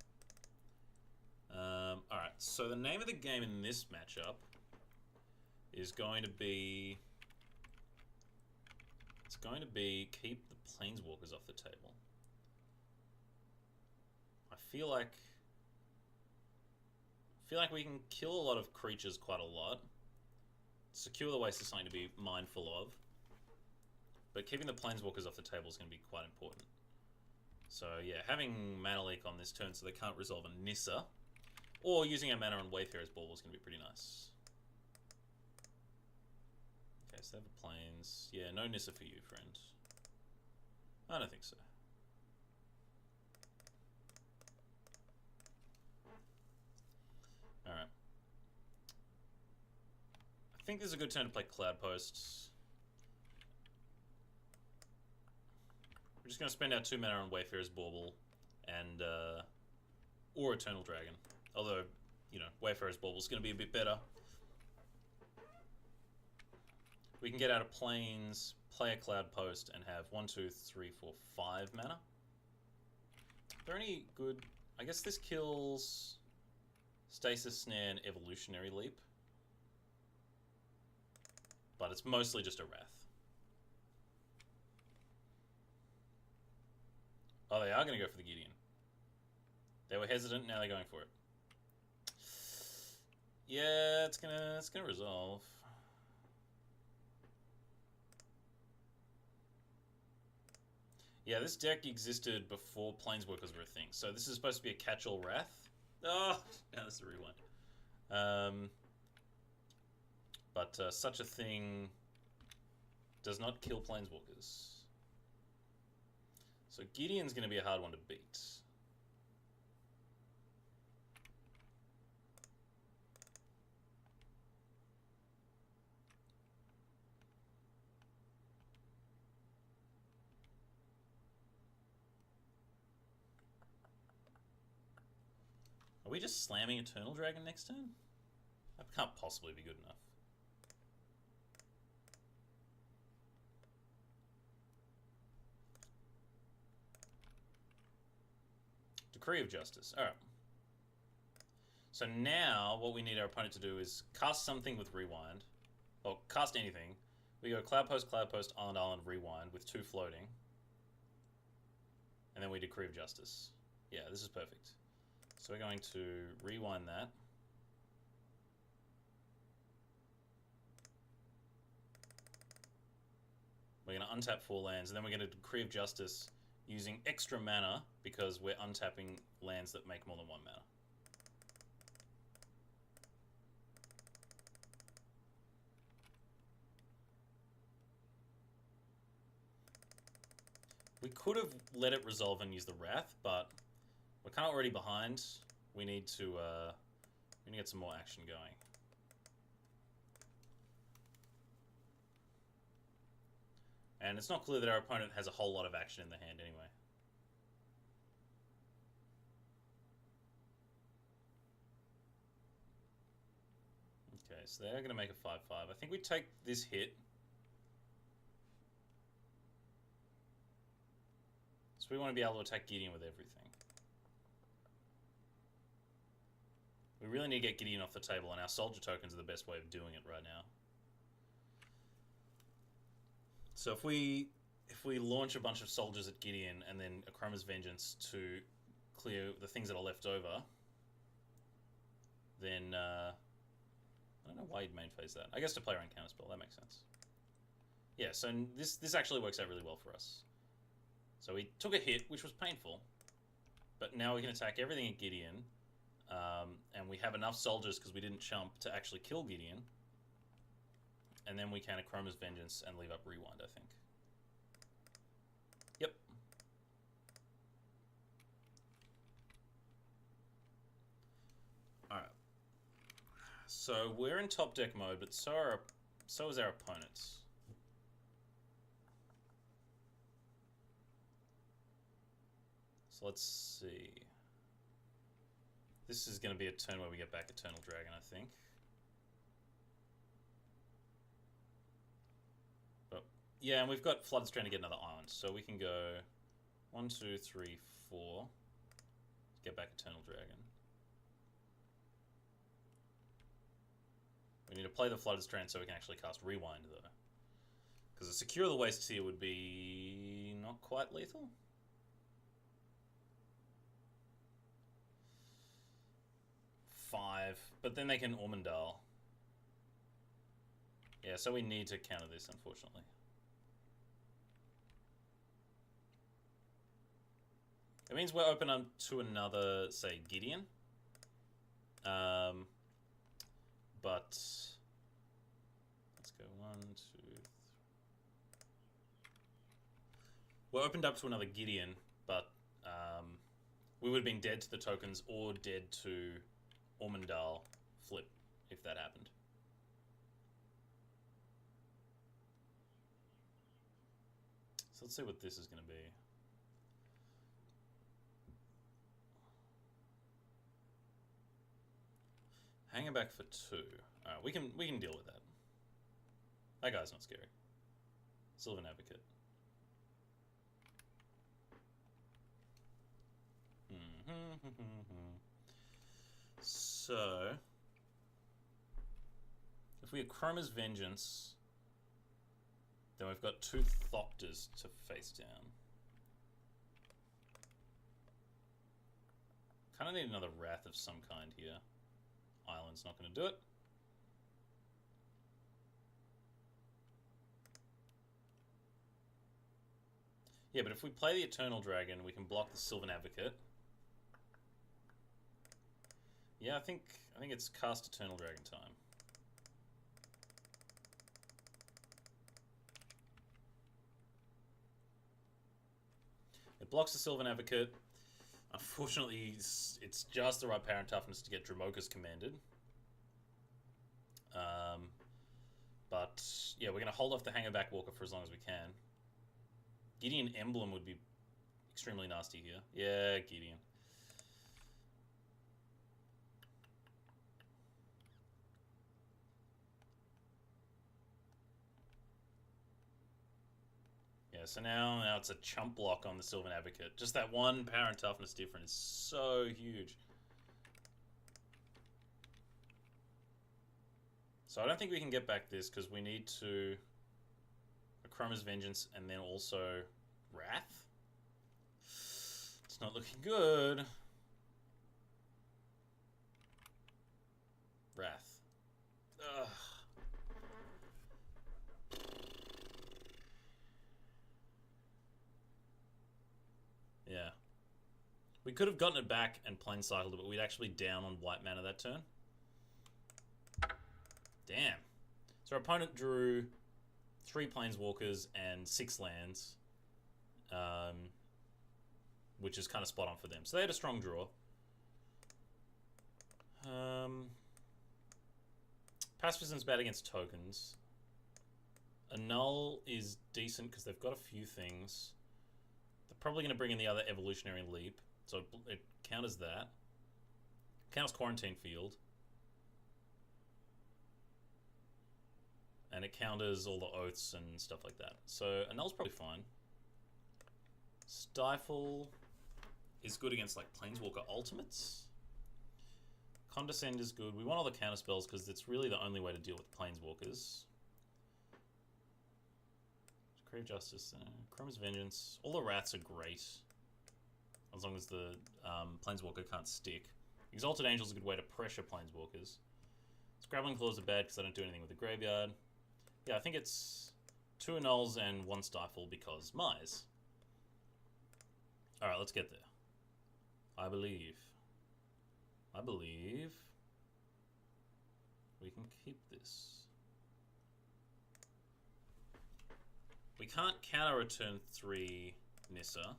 Alright, so the name of the game in this matchup is going to be... It's going to be keep the Planeswalkers off the table. I feel like we can kill a lot of creatures quite a lot. Secure the Waste is something to be mindful of. But keeping the Planeswalkers off the table is going to be quite important. So yeah, having Mana Leak on this turn so they can't resolve a Nissa, or using a mana on Wayfarer's Ball is going to be pretty nice. Okay, so they have the Plains. Yeah, no Nissa for you, friend. I don't think so. Alright. I think this is a good turn to play Cloudpost. We're just going to spend our 2 mana on Wayfarer's Bauble and, or Eternal Dragon. Although, you know, Wayfarer's Bauble is going to be a bit better. We can get out of Plains, play a Cloudpost, and have 1, 2, 3, 4, 5 mana. Are there any good... I guess this kills Stasis Snare and Evolutionary Leap. But it's mostly just a Wrath. Oh, they are going to go for the Gideon. They were hesitant, now they're going for it. Yeah, it's gonna resolve. Yeah, this deck existed before Planeswalkers were a thing. So this is supposed to be a catch-all Wrath. Oh, now this is a rewind. But such a thing does not kill Planeswalkers. So Gideon's going to be a hard one to beat. Are we just slamming Eternal Dragon next turn? That can't possibly be good enough. Decree of Justice. Alright. So now, what we need our opponent to do is cast something with Rewind. Or cast anything. We go Cloudpost, Island, Rewind with 2 floating. And then we Decree of Justice. Yeah, this is perfect. So we're going to rewind that. We're going to untap 4 lands, and then we're going to Decree of Justice using extra mana because we're untapping lands that make more than 1 mana. We could have let it resolve and use the Wrath, but we're kind of already behind. We need to get some more action going. And it's not clear that our opponent has a whole lot of action in the hand anyway. Okay, so they're going to make a 5/5. I think we take this hit. So we want to be able to attack Gideon with everything. We really need to get Gideon off the table, and our soldier tokens are the best way of doing it right now. So if we if we launch a bunch of soldiers at Gideon and then Akroma's Vengeance to clear the things that are left over, then I don't know why you'd main phase that. I guess to play around counterspell, that makes sense. Yeah, so this actually works out really well for us. So we took a hit, which was painful, but now we can attack everything at Gideon, and we have enough soldiers because we didn't chump to actually kill Gideon, and then we can Akroma's Vengeance and leave up Rewind, I think. Yep. Alright. So we're in top deck mode, but so is our opponents. So let's see. This is going to be a turn where we get back Eternal Dragon, I think. But yeah, and we've got Floodstrand to get another island, so we can go 1, 2, 3, 4. Get back Eternal Dragon. We need to play the Flooded Strand so we can actually cast Rewind, though. Because a Secure the Wastes here would be not quite lethal. Five, but then they can Ormondale. Yeah, so we need to counter this, unfortunately. It means we're open up to another, say, Gideon. But let's go 1, 2, 3. We're opened up to another Gideon, but we would have been dead to the tokens or dead to Ormondale flip if that happened. So let's see what this is going to be. Hang it back for 2. Alright, we can deal with that. That guy's not scary. Sylvan Advocate. So if we have Chroma's Vengeance, then we've got 2 Thopters to face down. Kind of need another Wrath of some kind here. Island's not going to do it. Yeah, but if we play the Eternal Dragon, we can block the Sylvan Advocate. Yeah, I think it's cast Eternal Dragon time. It blocks the Sylvan Advocate. Unfortunately, it's just the right power and toughness to get Dramoka's commanded. But yeah, we're going to hold off the Hangerback Walker for as long as we can. Gideon Emblem would be extremely nasty here. Yeah, Gideon. Yeah, so now it's a chump block on the Sylvan Advocate. Just that one power and toughness difference is so huge. So I don't think we can get back this because we need to Chroma's Vengeance and then also Wrath. It's not looking good. Wrath. Ugh. Yeah. We could have gotten it back and plain-cycled it, but we'd actually down on white mana that turn. Damn. So our opponent drew 3 Planeswalkers and 6 lands, which is kind of spot on for them. So they had a strong draw. Pacifism's bad against tokens. Annul is decent because they've got a few things. They're probably going to bring in the other Evolutionary Leap, so it counters that. Counters Quarantine Field. And it counters all the oaths and stuff like that. So Annul's probably fine. Stifle is good against like Planeswalker Ultimates. Condescend is good. We want all the counter spells because it's really the only way to deal with Planeswalkers. Crave Justice, Chroma's Vengeance. All the rats are great. As long as the Planeswalker can't stick. Exalted Angel's a good way to pressure Planeswalkers. Scrabbling Claws are bad because I don't do anything with the graveyard. Yeah, I think it's 2 Annuls and 1 Stifle because Mize. Alright, let's get there. I believe we can keep this. We can't counter a turn 3 Nissa,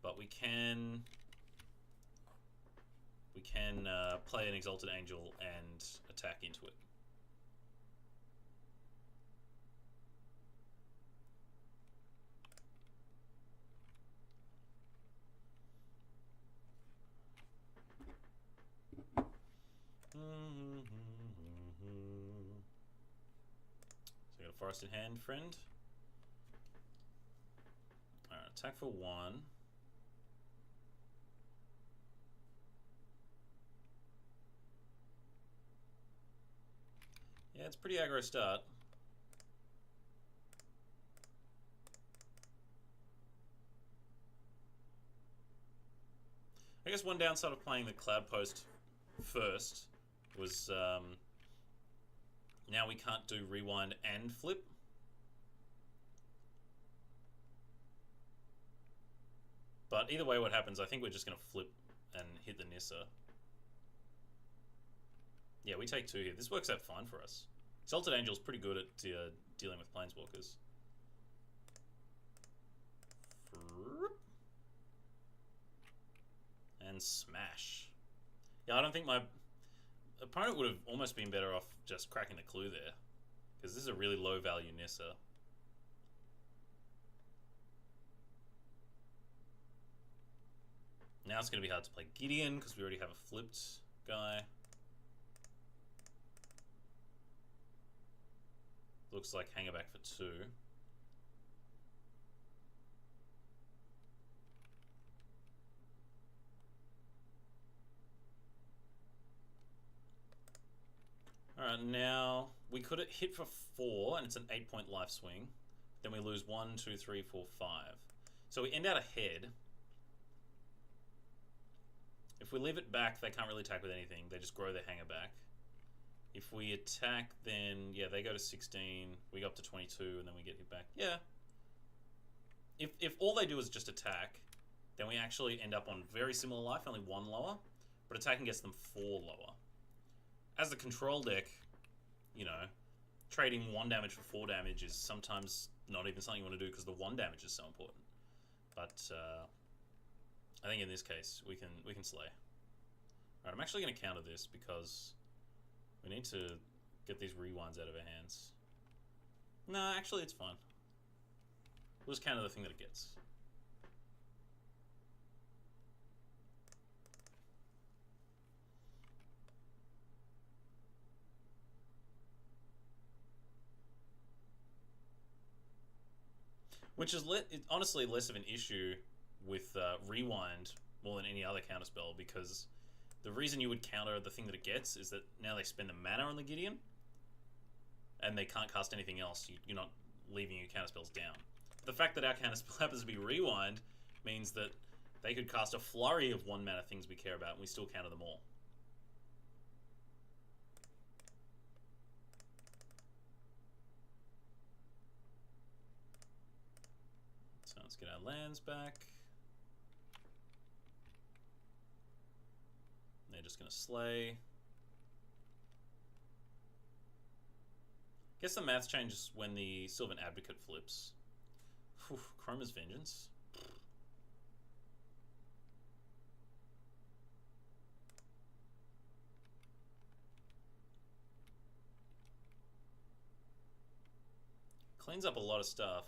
but we can play an Exalted Angel and attack into it. So I got a Forest in hand, friend. Alright, attack for 1. Yeah, it's pretty aggro start. I guess one downside of playing the Cloud Post first was now we can't do rewind and flip. But either way what happens, I think we're just going to flip and hit the Nissa. Yeah, we take 2 here. This works out fine for us. Exalted Angel's pretty good at dealing with Planeswalkers. And smash. Yeah, I don't think my opponent would have almost been better off just cracking the clue there. Because this is a really low value Nissa. Now it's going to be hard to play Gideon because we already have a flipped guy. Looks like hanger back for 2. Alright, now we could hit for 4 and it's an 8-point life swing. Then we lose 1, 2, 3, 4, 5. So we end out ahead. If we leave it back, they can't really attack with anything. They just grow their hanger back. If we attack, then, yeah, they go to 16, we go up to 22, and then we get hit back. Yeah. If all they do is just attack, then we actually end up on very similar life, only 1 lower, but attacking gets them 4 lower. As the control deck, you know, trading 1 damage for 4 damage is sometimes not even something you want to do because the 1 damage is so important. But I think in this case, we can slay. Alright, I'm actually going to counter this because we need to get these rewinds out of our hands. No, actually it's fine. We'll just counter the thing that it gets. Which is honestly less of an issue with rewind more than any other counterspell, because the reason you would counter the thing that it gets is that now they spend the mana on the Gideon and they can't cast anything else. You're not leaving your counterspells down. But the fact that our counterspell happens to be rewind means that they could cast a flurry of 1 mana things we care about and we still counter them all. So let's get our lands back. They're just going to slay. Guess the math changes when the Sylvan Advocate flips. Whew, Chroma's Vengeance. Cleans up a lot of stuff.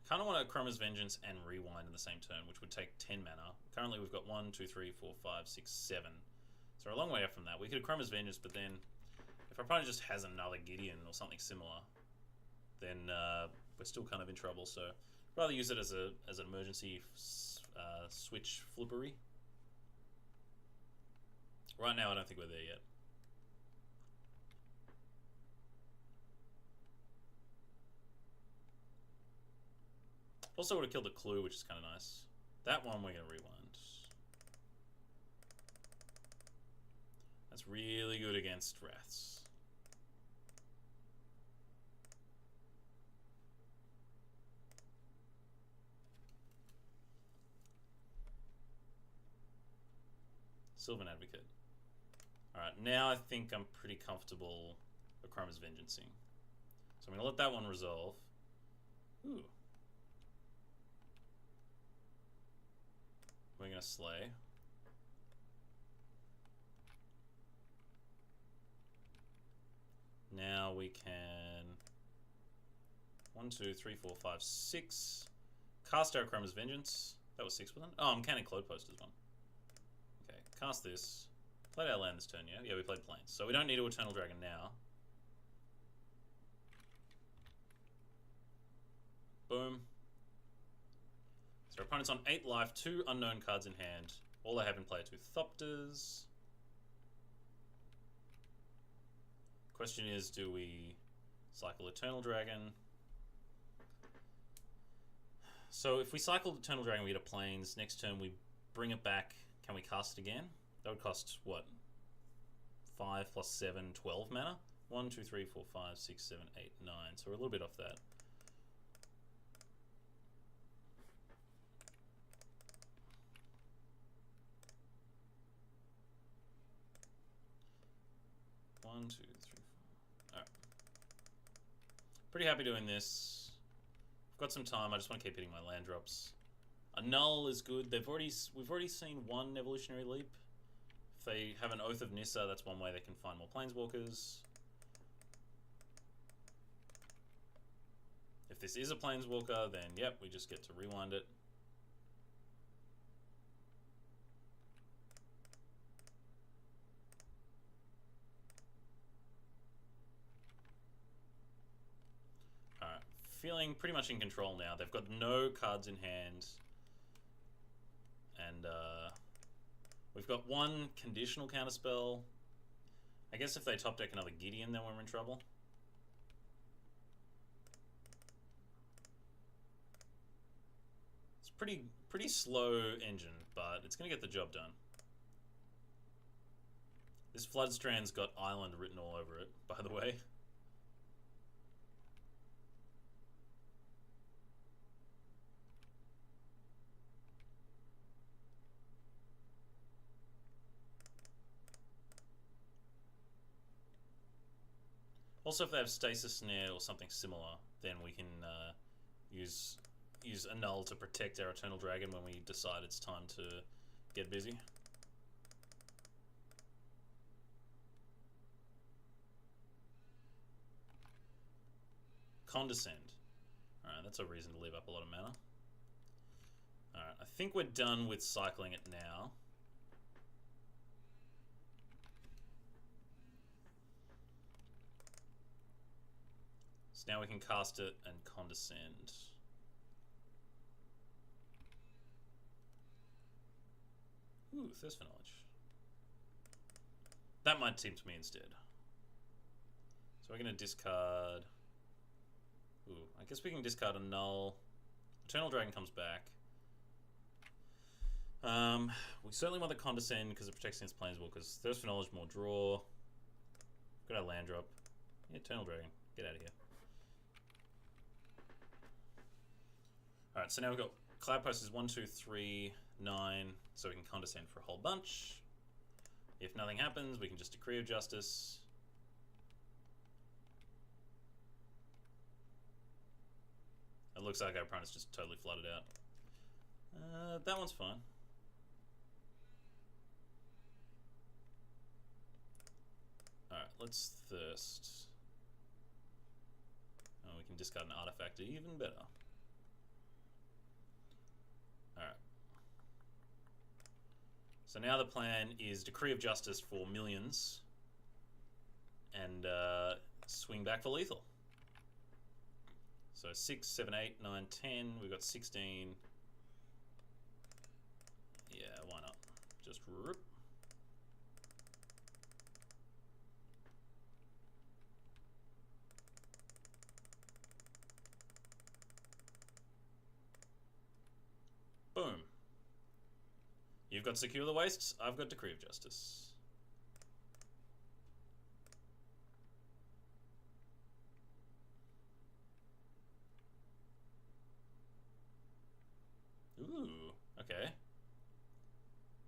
Kind of want a Chroma's Vengeance and Rewind in the same turn, which would take 10 mana. Currently we've got 1, 2, 3, 4, 5, 6, 7. So we're a long way up from that. We could Chroma's Vengeance, but then if our opponent just has another Gideon or something similar, then we're still kind of in trouble. So I'd rather use it as an emergency switch flippery. Right now I don't think we're there yet. Also would have killed the clue, which is kind of nice. That one we're going to rewind. That's really good against Wraths. Sylvan Advocate. Alright, now I think I'm pretty comfortable Akroma's Vengeancing. So I'm going to let that one resolve. Ooh. We're going to slay. Now we can 1, 2, 3, 4, 5, 6. Cast our Akroma's Vengeance. That was 6 wasn't it? Oh, Mechanic Cloudpost is 1. Okay, cast this. Played our land this turn, yeah? Yeah, we played Plains. So we don't need to Eternal Dragon now. Boom. So our opponent's on 8 life, 2 unknown cards in hand. All they have in play are 2 Thopters. Question is, do we cycle Eternal Dragon? So if we cycle Eternal Dragon, we get a Plains. Next turn we bring it back. Can we cast it again? That would cost, what? 5 plus 7, 12 mana? 1, 2, 3, 4, 5, 6, 7, 8, 9. So we're a little bit off that. One, two, three, four. Alright. Pretty happy doing this. I've got some time. I just want to keep hitting my land drops. A null is good. We've already seen one Evolutionary Leap. If they have an Oath of Nissa, that's one way they can find more Planeswalkers. If this is a Planeswalker, then yep, we just get to rewind it. Alright, feeling pretty much in control now. They've got no cards in hand. And we've got one conditional counterspell. I guess if they top deck another Gideon, then we're in trouble. It's pretty slow engine, but it's going to get the job done. This Floodstrand's got Island written all over it, by the way. Also, if they have Stasis Snare or something similar, then we can use a null to protect our Eternal Dragon when we decide it's time to get busy. Condescend. Alright, that's a reason to leave up a lot of mana. Alright, I think we're done with cycling it now. So now we can cast it and Condescend. Ooh, Thirst for Knowledge. That might tempt me instead. So we're going to discard... Ooh, I guess we can discard a null. Eternal Dragon comes back. We certainly want the Condescend because it protects against Planeswalkers. Thirst for Knowledge, more draw. Got our land drop. Yeah, Eternal Dragon. Get out of here. Alright, so now we've got Cloudpost is 1, 2, 3, 9, so we can Condescend for a whole bunch. If nothing happens, we can just Decree of Justice. It looks like our opponent's just totally flooded out. That one's fine. Alright, let's Thirst. Oh, we can discard an artifact even better. Alright. So now the plan is Decree of Justice for millions and swing back for lethal. So 6, 7, 8, 9, 10. We've got 16. Yeah, why not? Just rip. You've got Secure the Wastes, I've got Decree of Justice. Ooh, okay.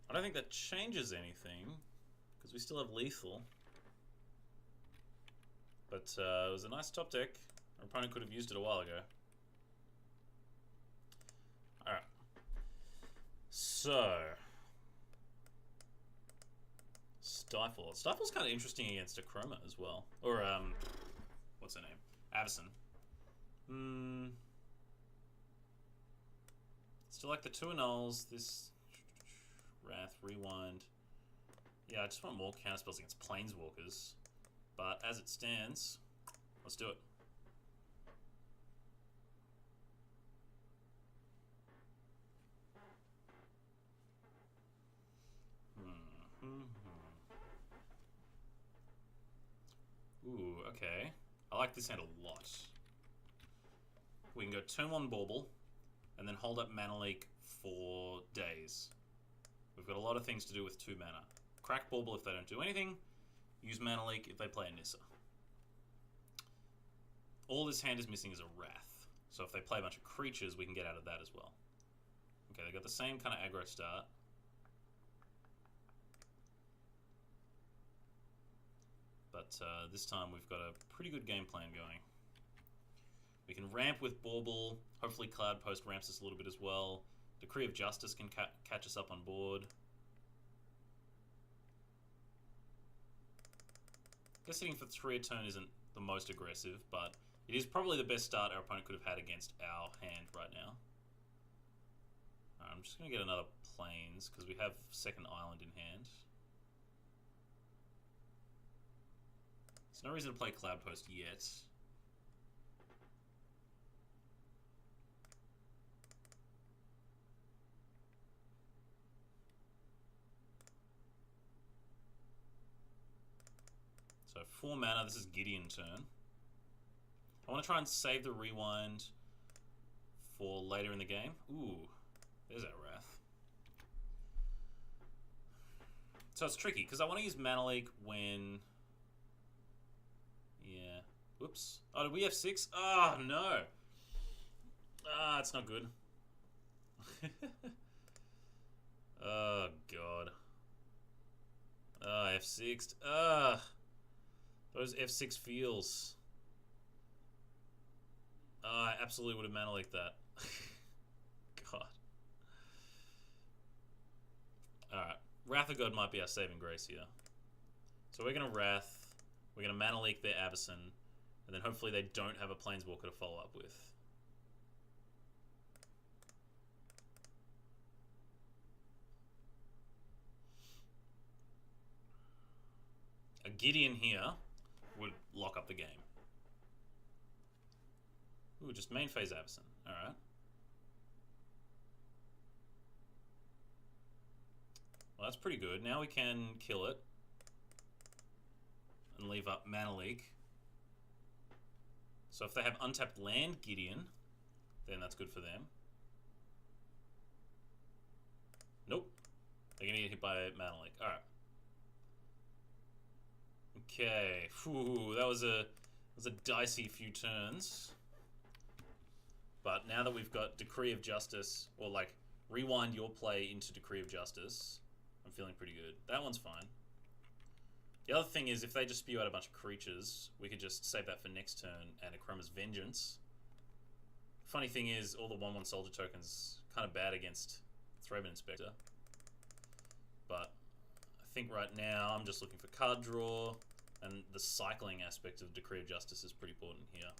I don't think that changes anything, because we still have Lethal. But it was a nice top deck. Our opponent could have used it a while ago. Alright. So... Stifle. Stifle's kind of interesting against a Chroma as well. Or, what's her name? Avison. Still like the 2 nulls. This... Wrath, Rewind. Yeah, I just want more counterspells against Planeswalkers. But as it stands, let's do it. Ooh, okay. I like this hand a lot. We can go turn 1 Bauble, and then hold up Mana Leak for days. We've got a lot of things to do with 2 mana. Crack Bauble if they don't do anything. Use Mana Leak if they play a Nissa. All this hand is missing is a Wrath. So if they play a bunch of creatures, we can get out of that as well. Okay, they got the same kind of aggro start. But this time we've got a pretty good game plan going. We can ramp with Bauble. Hopefully Cloudpost ramps us a little bit as well. Decree of Justice can catch us up on board. I guess hitting for 3 a turn isn't the most aggressive, but it is probably the best start our opponent could have had against our hand right now. I'm just going to get another Plains, because we have second island in hand. There's no reason to play Cloudpost yet. So 4 mana, this is Gideon turn. I want to try and save the Rewind for later in the game. Ooh, there's our Wrath. So it's tricky, because I want to use Mana Leak when... Yeah. Whoops. Oh, did we have 6? Oh, no. Ah, it's not good. Oh, God. Ah, F6'd. Ah. Those F6 feels. I absolutely would have Mana Leaked that. God. Alright. Wrath of God might be our saving grace here. So we're going to Wrath. We're going to Mana Leak their Avison. And then hopefully they don't have a Planeswalker to follow up with. A Gideon here would lock up the game. Ooh, just main phase Avison. Alright. Well, that's pretty good. Now we can kill it. And leave up Mana Leak. So if they have untapped land Gideon, then that's good for them. Nope. They're going to get hit by Mana Leak. Alright. Okay. Whew, that was a dicey few turns. But now that we've got Decree of Justice, or like rewind your play into Decree of Justice, I'm feeling pretty good. That one's fine. The other thing is, if they just spew out a bunch of creatures, we could just save that for next turn and a Chroma's Vengeance. Funny thing is, all the 1/1 soldier tokens kind of bad against Thraben Inspector. But I think right now I'm just looking for card draw, and the cycling aspect of Decree of Justice is pretty important here.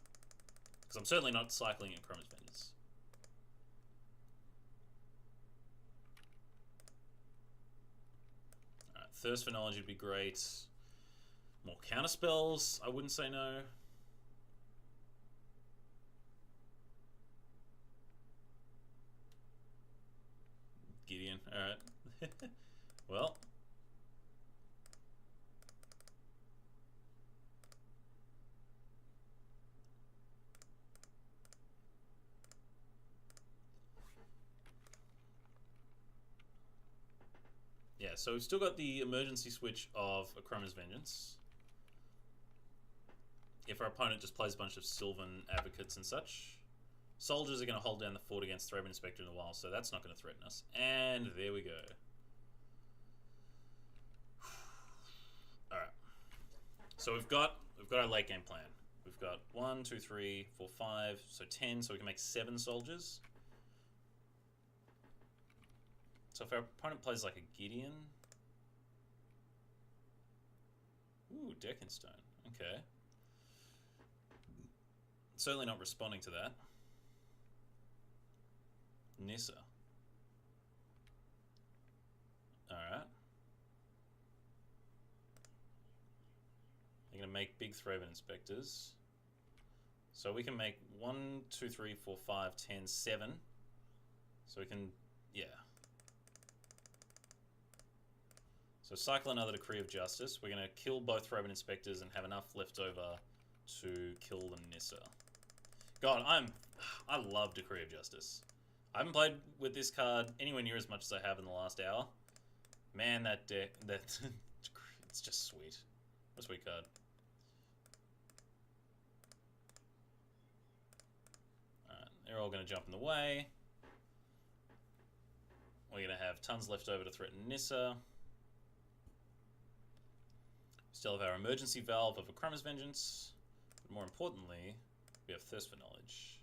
Because I'm certainly not cycling in Chroma's Vengeance. Alright, Thirst for Knowledge would be great. More counterspells, I wouldn't say no. Gideon, alright. Well. so we've still got the emergency switch of Chroma's Vengeance. If our opponent just plays a bunch of Sylvan Advocates and such. Soldiers are going to hold down the fort against Thraben Inspector in a while, so that's not going to threaten us. And there we go. Alright. So we've got our late game plan. We've got 1, 2, 3, 4, 5, so 10, so we can make 7 soldiers. So if our opponent plays like a Gideon... Ooh, Deckenstone. Okay. Certainly not responding to that. Nissa. Alright. They're going to make big Thraben Inspectors. So we can make 1, 2, 3, 4, 5, 10, 7. So we can, yeah. So cycle another Decree of Justice. We're going to kill both Thraben Inspectors and have enough left over to kill the Nissa. God, I love Decree of Justice. I haven't played with this card anywhere near as much as I have in the last hour. Man, that deck, it's just sweet. What a sweet card. Alright, they're all going to jump in the way. We're going to have tons left over to threaten Nissa. We still have our emergency valve of Chroma's Vengeance. But more importantly, we have Thirst for Knowledge.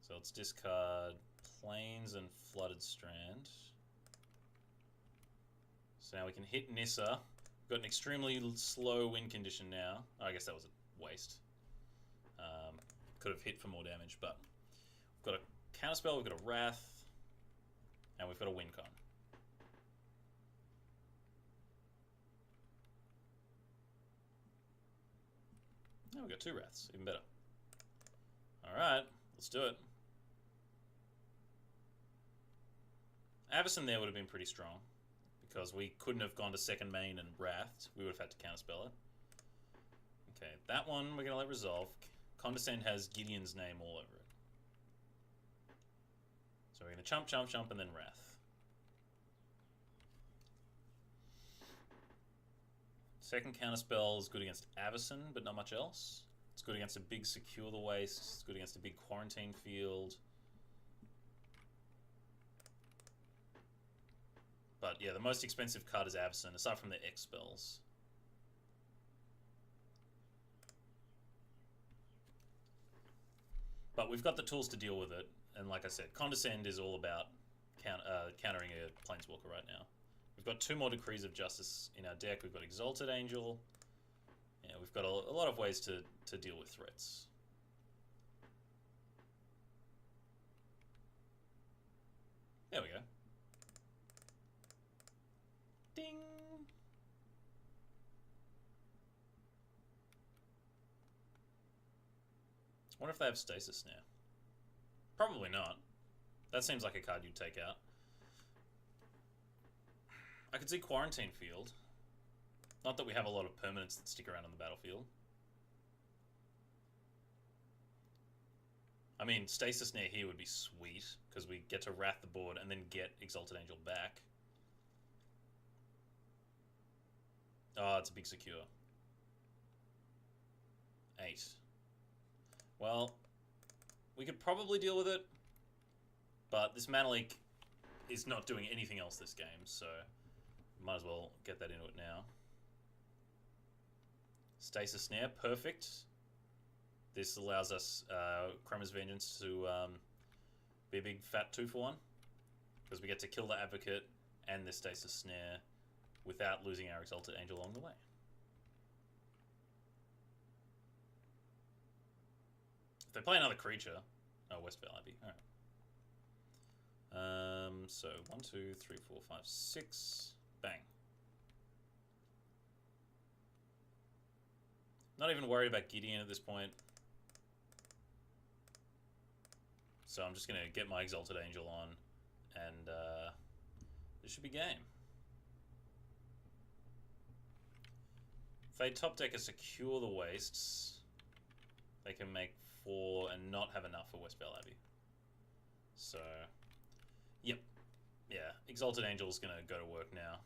So let's discard Plains and Flooded Strand. So now we can hit Nissa. We've got an extremely slow win condition now. Oh, I guess that was a waste. Could have hit for more damage, but we've got a counterspell, we've got a Wrath, and we've got a win con. Oh, we've got 2 Wraths, even better. Alright, let's do it. Avacyn there would have been pretty strong, because we couldn't have gone to second main and Wrathed. We would have had to counterspell it. Okay, that one we're going to let resolve. Condescend has Gideon's name all over it. So we're going to chump, chump, chump, and then Wrath. Second counterspell is good against Avacyn, but not much else. It's good against a big Secure the Waste. It's good against a big Quarantine field. But yeah, the most expensive card is Avacyn, aside from the X spells. But we've got the tools to deal with it, and like I said, Condescend is all about countering a Planeswalker right now. We've got 2 more Decrees of Justice in our deck. We've got Exalted Angel. Yeah, we've got a lot of ways to deal with threats. There we go. Ding! I wonder if they have Stasis now. Probably not. That seems like a card you'd take out. I could see Quarantine Field. Not that we have a lot of permanents that stick around on the battlefield. I mean, Stasis Snare here would be sweet, because we get to Wrath the board and then get Exalted Angel back. Oh, it's a big secure. 8. Well, we could probably deal with it, but this Mana Leak is not doing anything else this game, so might as well get that into it now. Stasis Snare, perfect. This allows us Chroma's Vengeance to be a big fat 2-for-1, because we get to kill the Advocate and the Stasis Snare without losing our Exalted Angel along the way. If they play another creature... Oh, Westvale Abbey. Alright. So, 1, 2, 3, 4, 5, 6. Bang. Not even worried about Gideon at this point. So I'm just going to get my Exalted Angel on, and this should be game. If they top deck a Secure the Wastes, they can make 4 and not have enough for Westvale Abbey. So, yep. Yeah, Exalted Angel's gonna go to work now.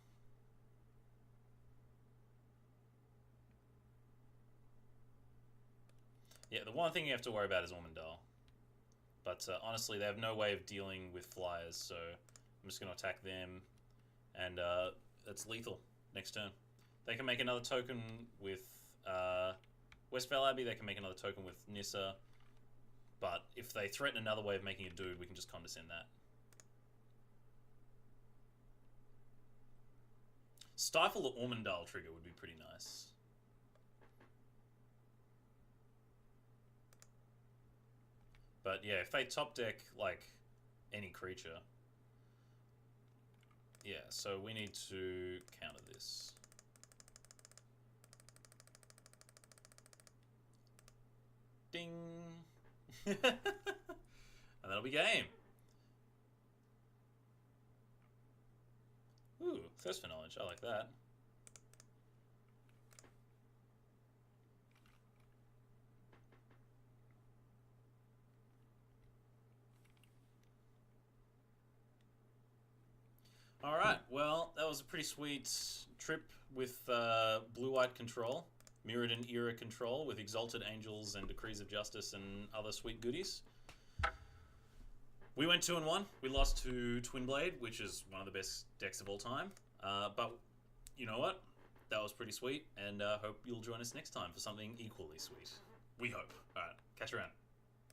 Yeah, the one thing you have to worry about is Ormondale. But honestly, they have no way of dealing with flyers, so I'm just going to attack them, and it's lethal next turn. They can make another token with Westvale Abbey, they can make another token with Nissa, but if they threaten another way of making a dude, we can just condescend that. Stifle the Ormondale trigger would be pretty nice. But yeah, if they top deck, like, any creature... Yeah, so we need to counter this. Ding! And that'll be game. Ooh, Thirst for Knowledge, I like that. Alright, well, that was a pretty sweet trip with blue-white control, Mirrodin era control with Exalted Angels and Decrees of Justice and other sweet goodies. We went 2-1. We lost to Twinblade, which is one of the best decks of all time. But you know what? That was pretty sweet, and hope you'll join us next time for something equally sweet. We hope. Alright, catch you around.